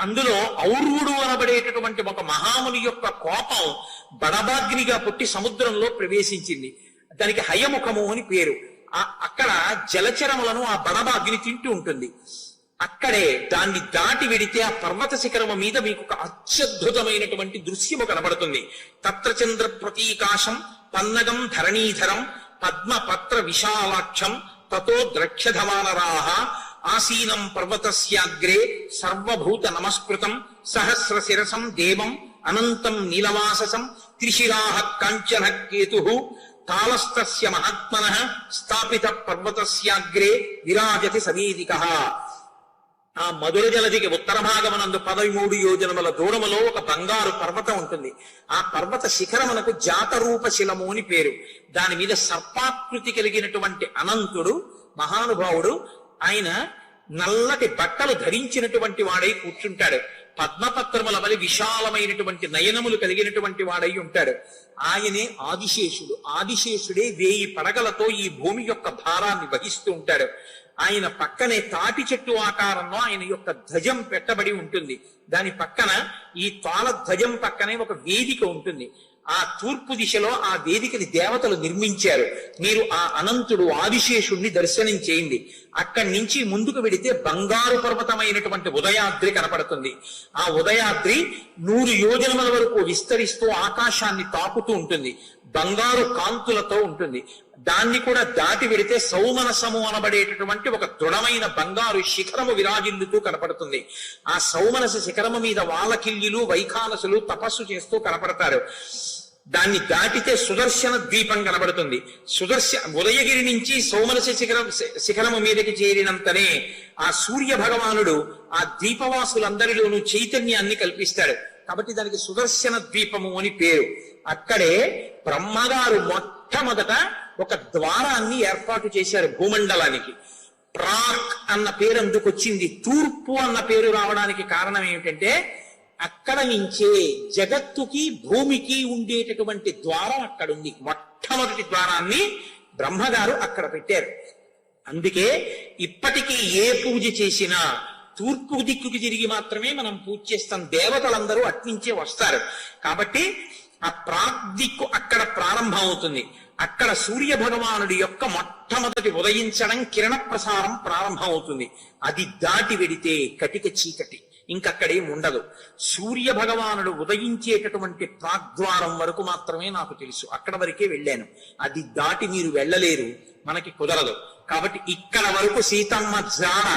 అందులో ఔర్వుడు అనబడేటటువంటి ఒక మహాముని యొక్క కోపం బడబాగ్నిగా పుట్టి సముద్రంలో ప్రవేశించింది. దానికి హయముఖము అని పేరు. అక్కడ జలచరములను ఆ బడబాగ్ని తింటూ ఉంటుంది. అక్కడే దాన్ని దాటి వెడితే ఆ పర్వత శిఖరము మీద మీకు ఒక అత్యద్భుతమైనటువంటి దృశ్యము కనబడుతుంది. తత్రచంద్ర ప్రతీకాశం పన్నగం ధరణీధరం పద్మపత్ర విశాలాక్షం తతో ద్రక్ష్యధమానరాహ ఆసీనం పర్వతస్యాగ్రే సర్వభూత నమస్కృతం సహస్ర శిరసం దేవం అనంతం నీలవాససం త్రిశిరాః కాంచన కేతుః తాళస్తస్య మహాత్మనః స్థాపిత పర్వతస్యాగ్రే విరాజతి సవేదికః. ఆ మధుర జలదికి ఉత్తర భాగమనందు 13 యోజనముల దూరములో ఒక బంగారు పర్వతం ఉంటుంది. ఆ పర్వత శిఖరమునకు జాతరూప శిలము అని పేరు. దాని మీద సర్పాకృతి కలిగినటువంటి అనంతుడు మహానుభావుడు. ఆయన నల్లటి బట్టలు ధరించినటువంటి వాడై కూర్చుంటాడు. పద్మపత్రముల వలె విశాలమైనటువంటి నయనములు కలిగినటువంటి వాడై ఉంటాడు. ఆయనే ఆదిశేషుడు. ఆదిశేషుడే 1000 పడగలతో ఈ భూమి యొక్క భారాన్ని వహిస్తూ ఉంటాడు. ఆయన పక్కనే తాటి చెట్టు ఆకారంలో ఆయన యొక్క ధ్వజం పెట్టబడి ఉంటుంది. దాని పక్కన ఈ తాళ ధ్వజం పక్కనే ఒక వేదిక ఉంటుంది. ఆ తూర్పు దిశలో ఆ వేదికని దేవతలు నిర్మించారు. మీరు ఆ అనంతుడు ఆదిశేషుణ్ణి దర్శనం చేయండి. అక్కడి నుంచి ముందుకు వెడితే బంగారు పర్వతమైనటువంటి ఉదయాద్రి కనపడుతుంది. ఆ ఉదయాద్రి 100 యోజనముల వరకు విస్తరిస్తూ ఆకాశాన్ని తాకుతూ ఉంటుంది. బంగారు కాంతులతో ఉంటుంది. దాన్ని కూడా దాటి వెడితే సౌమనసము అనబడేటటువంటి ఒక దృఢమైన బంగారు శిఖరము విరాజిల్లుతూ కనపడుతుంది. ఆ సౌమనస శిఖరము మీద వాలకిల్యులు వైఖానసులు తపస్సు చేస్తూ కనపడతారు. దాన్ని దాటితే సుదర్శన ద్వీపం కనబడుతుంది. ఉదయగిరి నుంచి సౌమనస శిఖరము మీదకి చేరినంతనే ఆ సూర్య భగవానుడు ఆ ద్వీపవాసులందరిలోనూ చైతన్యాన్ని కల్పిస్తాడు. కాబట్టి దానికి సుదర్శన ద్వీపము అని పేరు. అక్కడే బ్రహ్మగారు మొట్టమొదట ఒక ద్వారాన్ని ఏర్పాటు చేశారు భూమండలానికి. ప్రాక్ అన్న పేరు అందుకొచ్చింది. తూర్పు అన్న పేరు రావడానికి కారణం ఏమిటంటే అక్కడ నుంచే జగత్తుకి భూమికి ఉండేటటువంటి ద్వారం అక్కడుంది. మొట్టమొదటి ద్వారాన్ని బ్రహ్మగారు అక్కడ పెట్టారు. అందుకే ఇప్పటికీ ఏ పూజ చేసినా తూర్పు దిక్కుకి తిరిగి మాత్రమే మనం పూజ చేస్తాం. దేవతలందరూ అట్నుంచే వస్తారు. కాబట్టి ఆ ప్రాక్ దిక్కు అక్కడ ప్రారంభం అవుతుంది. అక్కడ సూర్య భగవానుడి యొక్క మొట్టమొదటి ఉదయించడం కిరణ ప్రసారం ప్రారంభం అవుతుంది. అది దాటి వెడితే కటిక చీకటి, ఇంకక్కడేం ఉండదు. సూర్య భగవానుడు ఉదయించేటటువంటి ప్రాగ్ద్వారం వరకు మాత్రమే నాకు తెలుసు. అక్కడ వరకే వెళ్ళాను. అది దాటి మీరు వెళ్ళలేరు, మనకి కుదరదు. కాబట్టి ఇక్కడ వరకు సీతమ్మ జాడ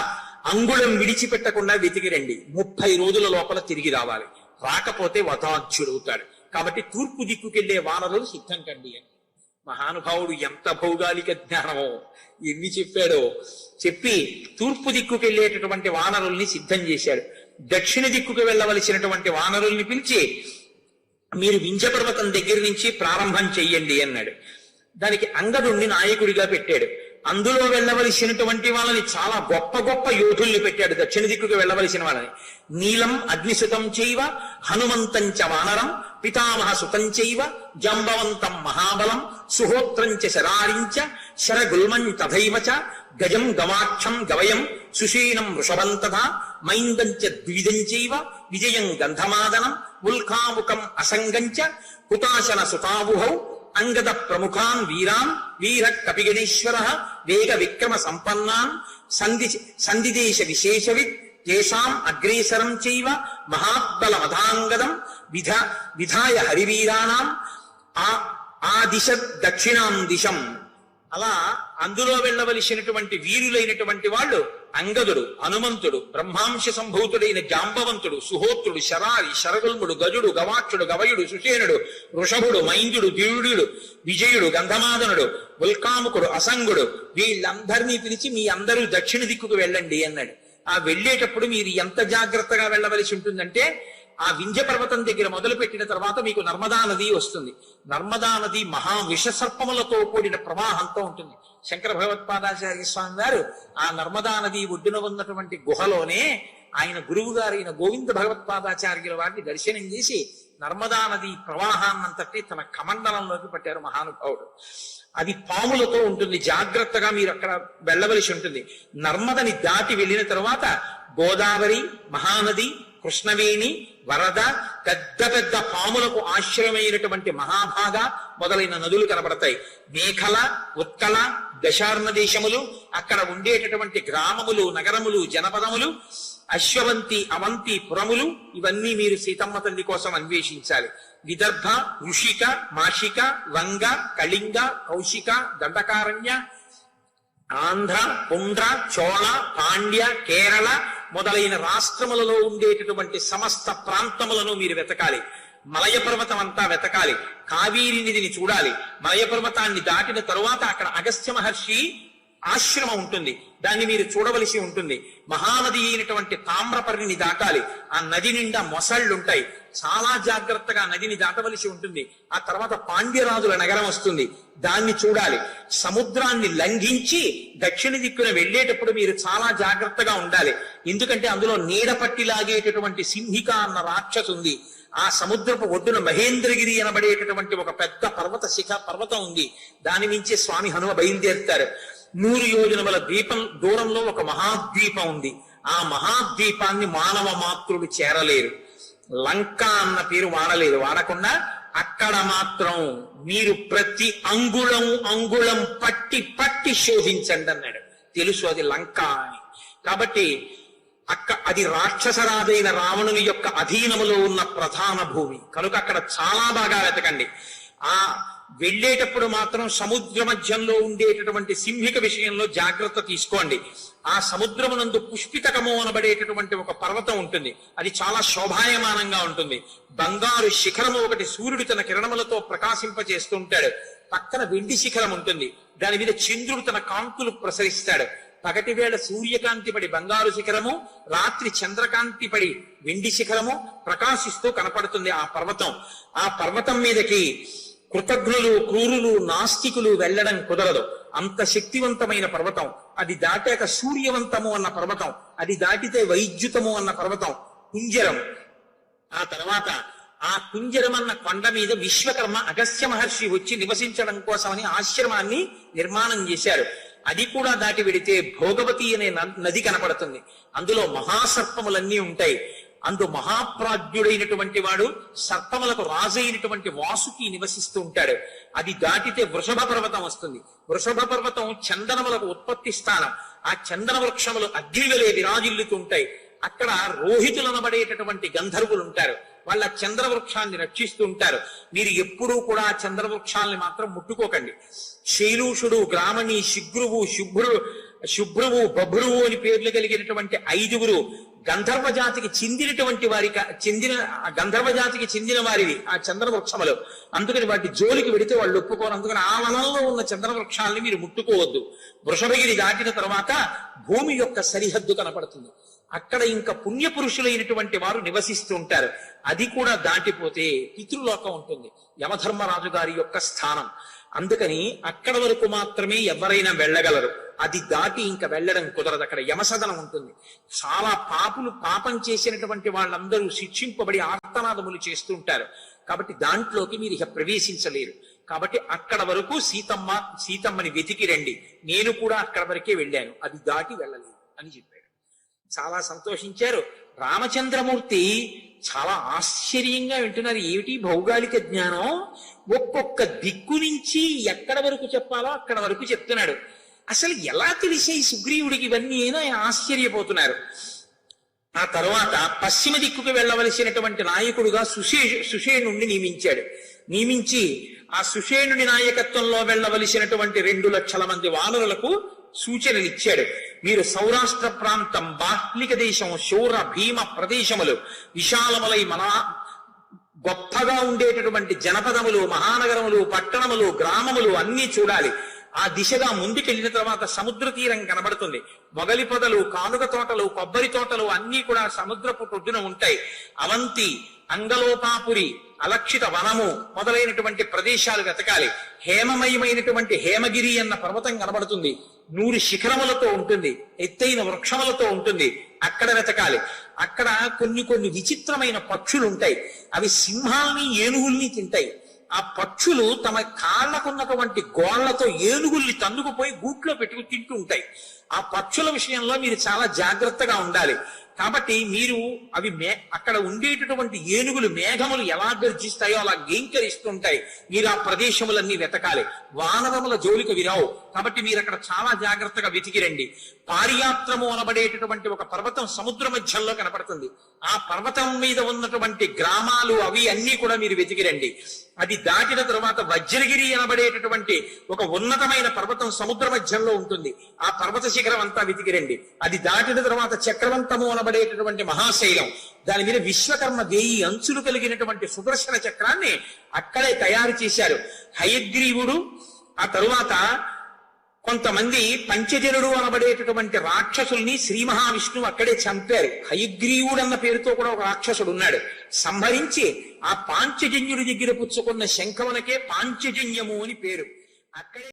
అంగుళం విడిచిపెట్టకుండా వెతికిరండి. 30 రోజుల లోపల తిరిగి రావాలి. రాకపోతే వతాధ్యుడవుతాడు. కాబట్టి తూర్పు దిక్కుకెళ్లే వానరులు సిద్ధం కండి అని మహానుభావుడు ఎంత భౌగోళిక జ్ఞానమో ఎన్ని చెప్పాడో చెప్పి తూర్పు దిక్కుకెళ్లేటటువంటి వానరుల్ని సిద్ధం చేశాడు. దక్షిణ దిక్కుకు వెళ్ళవలసినటువంటి వానరుల్ని పిలిచి మీరు వింధ్యపర్వతం దగ్గర నుంచి ప్రారంభం చెయ్యండి అన్నాడు. దానికి అంగదుణ్ణి నాయకుడిగా పెట్టాడు. అందులో వెళ్ళవలసినటువంటి వాళ్ళని చాలా గొప్ప గొప్ప యోధుల్ని పెట్టాడు. దక్షిణ దిక్కుకు వెళ్ళవలసిన వాళ్ళని నీలం అగ్నిసుతం చైవ హనుమంతం చ వానరం పితామహ సుతం చైవ జాంబవంతం మహాబలం సుహోత్రం చ శరారించ శరగుల్మం తథైవ చ గజం గవాక్షం గవయం సుషీణం వృషభం తథా మైందం చ ద్విధం చైవ విజయం గంధమాదనం ఉల్కాముఖం అసంగం చ హుతాశన సుతావుహౌ అంగద ప్రముఖాన్ వీరాన్ వీర కపిగణేశ్వర వేగ విక్రమ సంపన్నాన్ సంధిదేశ విశేషవిత్ తేషాం అగ్రేసరం చైవ మహాత్బల మధాంగదం విధాయ హరివీరాణం ఆ దిశ దక్షిణాం దిశం. అలా అందులో వెళ్ళవలసినటువంటి వీరులైనటువంటి వాళ్ళు అంగదుడు, హనుమంతుడు, బ్రహ్మాంశ సంభూతుడైన జాంబవంతుడు, సుహోత్రుడు, శరారి, శరగుల్ముడు, గజుడు, గవాక్షుడు, గవయుడు, సుషేనుడు, వృషభుడు, మైందుడు, ద్వియుడు, విజయుడు, గంధమాదనుడు, ఉల్కాముకుడు, అసంగుడు, వీళ్ళందరినీ పిలిచి మీ అందరూ దక్షిణ దిక్కుకు వెళ్ళండి అన్నాడు. ఆ వెళ్ళేటప్పుడు మీరు ఎంత జాగ్రత్తగా వెళ్ళవలసి ఉంటుందంటే ఆ వింధ్య పర్వతం దగ్గర మొదలుపెట్టిన తర్వాత మీకు నర్మదా నది వస్తుంది. నర్మదా నది మహా విషసర్పములతో కూడిన ప్రవాహంతో ఉంటుంది. శంకర భగవత్పాదాచార్య స్వామి వారు ఆ నర్మదా నది ఒడ్డున ఉన్నటువంటి గుహలోనే ఆయన గురువు గారైన గోవింద భగవత్పాదాచార్యుల వారిని దర్శనం చేసి నర్మదా నది ప్రవాహాన్నంతటి తన కమండలంలోకి పట్టారు మహానుభావుడు. అది పాములతో ఉంటుంది, జాగ్రత్తగా మీరు అక్కడ వెళ్ళవలసి ఉంటుంది. నర్మదని దాటి వెళ్ళిన తరువాత గోదావరి, మహానది, కృష్ణవేణి, వరద, పెద్ద పెద్ద పాములకు ఆశ్రయమైనటువంటి మహాభాగ మొదలైన నదులు కనబడతాయి. మేఖల, ఉత్కల, దశార్ణ దేశములు, అక్కడ ఉండేటటువంటి గ్రామములు, నగరములు, జనపదములు, అశ్వవంతి, అవంతి పురములు, ఇవన్నీ మీరు సీతమ్మ తల్లి కోసం అన్వేషించాలి. విదర్భ, ఋషిక, మాషిక, వంగ, కళింగ, కౌశిక, దండకారణ్య, ఆంధ్ర, పుండ్ర, చోళ, పాండ్య, కేరళ మొదలైన రాష్ట్రములలో ఉండేటటువంటి సమస్త ప్రాంతములను మీరు వెతకాలి. మలయ పర్వతం అంతా వెతకాలి. కావేరి నదిని చూడాలి. మలయ పర్వతాన్ని దాటిన తరువాత అక్కడ అగస్త్య మహర్షి ఆశ్రమం ఉంటుంది, దాన్ని మీరు చూడవలసి ఉంటుంది. మహానది అయినటువంటి తామ్రపర్ణిని దాటాలి. ఆ నది నిండా మొసళ్ళుంటాయి, చాలా జాగ్రత్తగా నదిని దాటవలసి ఉంటుంది. ఆ తర్వాత పాండ్యరాజుల నగరం వస్తుంది, దాన్ని చూడాలి. సముద్రాన్ని లంఘించి దక్షిణ దిక్కున వెళ్ళేటప్పుడు మీరు చాలా జాగ్రత్తగా ఉండాలి. ఎందుకంటే అందులో నీడ పట్టి లాగేటటువంటి సింహిక అన్న రాక్షసు ఉంది. ఆ సముద్రపు ఒడ్డున మహేంద్రగిరి అనబడేటటువంటి ఒక పెద్ద పర్వత శిఖ పర్వతం ఉంది. దాని నుంచి స్వామి హనుమ బయలుదేరుతారు. 100 యోజనముల ద్వీపం దూరంలో ఒక మహాద్వీపం ఉంది. ఆ మహాద్వీపాన్ని మానవ మాత్రుడు చేరలేరు. లంక అన్న పేరు వాడలేదు. వాడకుండా అక్కడ మాత్రం మీరు ప్రతి అంగుళం అంగుళం పట్టి పట్టి శోధించండి అన్నాడు. తెలుసు అది లంక అని. కాబట్టి అది రాక్షసరాజైన రావణుని యొక్క అధీనములో ఉన్న ప్రధాన భూమి కనుక అక్కడ చాలా బాగా వెతకండి. ఆ వెళ్ళేటప్పుడు మాత్రం సముద్ర మధ్యంలో ఉండేటటువంటి సింహిక విషయంలో జాగ్రత్త తీసుకోండి. ఆ సముద్రమునందు పుష్పితకము అనబడేటటువంటి ఒక పర్వతం ఉంటుంది. అది చాలా శోభాయమానంగా ఉంటుంది. బంగారు శిఖరము ఒకటి సూర్యుడు తన కిరణములతో ప్రకాశింపచేస్తుంటాడు. పక్కన వెండి శిఖరం ఉంటుంది, దాని మీద చంద్రుడు తన కాంతులు ప్రసరిస్తాడు. పగటి వేళ సూర్యకాంతి పడి బంగారు శిఖరము, రాత్రి చంద్రకాంతి పడి వెండి శిఖరము ప్రకాశిస్తూ కనపడుతుంది ఆ పర్వతం. ఆ పర్వతం మీదకి కృతజ్ఞులు, క్రూరులు, నాస్తికులు వెళ్ళడం కుదరదు. అంత శక్తివంతమైన పర్వతం. అది దాటాక సూర్యవంతము అన్న పర్వతం, అది దాటితే వైద్యుతము అన్న పర్వతం కుంజరం. ఆ తర్వాత ఆ కుంజరం అన్న కొండ మీద విశ్వకర్మ అగస్త్య మహర్షి వచ్చి నివసించడం కోసమని ఆశ్రమాన్ని నిర్మాణం చేశారు. అది కూడా దాటి వెడితే భోగవతి అనే నది కనపడుతుంది. అందులో మహాసర్పములన్నీ ఉంటాయి. అందు మహాప్రాజ్ఞుడైనటువంటి వాడు సర్పములకు రాజైనటువంటి వాసుకి నివసిస్తూ ఉంటాడు. అది దాటితే వృషభ పర్వతం వస్తుంది. వృషభ పర్వతం చందనములకు ఉత్పత్తి స్థానం. ఆ చందన వృక్షములు అగ్నివలే విరాజిల్లుతూ ఉంటాయి. అక్కడ రోహితులనబడేటటువంటి గంధర్వులు ఉంటారు. వాళ్ళ చంద్ర వృక్షాన్ని రక్షిస్తూ ఉంటారు. మీరు ఎప్పుడూ కూడా ఆ చంద్ర వృక్షాలని మాత్రం ముట్టుకోకండి. శైలూషుడు, గ్రామణి, శిగ్రువు, శుభ్రువు, బభ్రువు అని పేర్లు కలిగినటువంటి 5 గంధర్వ జాతికి చెందినటువంటి గంధర్వ జాతికి చెందిన వారివి ఆ చంద్ర వృక్షములు. అందుకని వాటి జోలికి వెడితే వాళ్ళు ఒప్పుకోరు. అందుకని ఆ వనంలో ఉన్న చంద్ర వృక్షాలని మీరు ముట్టుకోవద్దు. వృషభగిరి దాటిన తర్వాత భూమి యొక్క సరిహద్దు కనపడుతుంది. అక్కడ ఇంకా పుణ్యపురుషులైనటువంటి వారు నివసిస్తూ ఉంటారు. అది కూడా దాటిపోతే పితృలోకం ఉంటుంది, యమధర్మరాజు గారి యొక్క స్థానం. అందుకని అక్కడ వరకు మాత్రమే ఎవరైనా వెళ్ళగలరు. అది దాటి ఇంకా వెళ్ళడం కుదరదు. అక్కడ యమసదనం ఉంటుంది. చాలా పాపం చేసినటువంటి వాళ్ళందరూ శిక్షింపబడి ఆర్తనాదములు చేస్తూ ఉంటారు. కాబట్టి దాంట్లోకి మీరు ఇక ప్రవేశించలేరు. కాబట్టి అక్కడ వరకు సీతమ్మని వెతికి రండి. నేను కూడా అక్కడ వరకే వెళ్ళాను, అది దాటి వెళ్ళలేదు అని చెప్పాడు. చాలా సంతోషించారు. రామచంద్రమూర్తి చాలా ఆశ్చర్యంగా వింటున్నారు. ఏమిటి భౌగోళిక జ్ఞానం! ఒక్కొక్క దిక్కు నుంచి ఎక్కడ వరకు చెప్పాలో అక్కడ వరకు చెప్తున్నాడు. అసలు ఎలా తెలిసాయి సుగ్రీవుడికి ఇవన్నీ అయినా ఆయన ఆశ్చర్యపోతున్నారు. ఆ తర్వాత పశ్చిమ దిక్కుకు వెళ్ళవలసినటువంటి నాయకుడుగా సుషేణుణ్ణి నియమించి ఆ సుషేణుని నాయకత్వంలో వెళ్ళవలసినటువంటి 2 లక్షల మంది వానరులకు సూచనలు ఇచ్చాడు. మీరు సౌరాష్ట్ర ప్రాంతం, బాహ్లిక దేశం, శౌర భీమ ప్రదేశములు, విశాలములై గొప్పగా ఉండేటటువంటి జనపదములు, మహానగరములు, పట్టణములు, గ్రామములు అన్నీ చూడాలి. ఆ దిశగా ముందుకెళ్లిన తర్వాత సముద్ర తీరం కనబడుతుంది. మొగలి పొదలు, కానుగ తోటలు, కొబ్బరి తోటలు అన్నీ కూడా సముద్రపు ఒడ్డున ఉంటాయి. అవంతి, అంగలోపాపురి, అలక్షిత వనము మొదలైనటువంటి ప్రదేశాలు వెతకాలి. హేమమయమైనటువంటి హేమగిరి అన్న పర్వతం కనబడుతుంది. 100 శిఖరములతో ఉంటుంది, ఎత్తైన వృక్షములతో ఉంటుంది. అక్కడ వెతకాలి. అక్కడ కొన్ని విచిత్రమైన పక్షులు ఉంటాయి. అవి సింహాల్ని, ఏనుగుల్ని తింటాయి. ఆ పక్షులు తమ కాళ్లకున్నటువంటి గోళ్లతో ఏనుగుల్ని తన్నుకుపోయి గూట్లో పెట్టుకు తింటూ ఉంటాయి. ఆ పక్షుల విషయంలో మీరు చాలా జాగ్రత్తగా ఉండాలి. కాబట్టి మీరు అవి అక్కడ ఉండేటటువంటి ఏనుగులు మేఘములు ఎలా గర్జిస్తాయో అలా గేంకరిస్తుంటాయి. మీరు ఆ ప్రదేశములన్నీ వెతకాలి. వానరముల జోలికి విరావు. కాబట్టి మీరు అక్కడ చాలా జాగ్రత్తగా వెతికిరండి. పారియాత్రము అనబడేటటువంటి ఒక పర్వతం సముద్ర మధ్యంలో కనపడుతుంది. ఆ పర్వతం మీద ఉన్నటువంటి గ్రామాలు అవి అన్నీ కూడా మీరు వెతికిరండి. అది దాటిన తర్వాత వజ్రగిరి అనబడేటటువంటి ఒక ఉన్నతమైన పర్వతం సముద్ర మధ్యంలో ఉంటుంది. ఆ పర్వత శిఖరం అంతా వెతికిరండి. అది దాటిన తర్వాత చక్రవంతము అనబడేటటువంటి మహాశైలం, దాని మీద విశ్వకర్మ 1000 అంచులు కలిగినటువంటి సుదర్శన చక్రాన్ని అక్కడే తయారు చేశారు. హయగ్రీవుడు, ఆ తరువాత కొంతమంది పంచజనుడు అనబడేటటువంటి రాక్షసుల్ని శ్రీ మహావిష్ణువు అక్కడే చంపారు. హయగ్రీవుడు అన్న పేరుతో కూడా ఒక రాక్షసుడు ఉన్నాడు. సంహరించి ఆ పాంచజన్యుడి దగ్గర పుచ్చుకున్న శంఖమునకే పాంచజన్యము అని పేరు. అక్కడే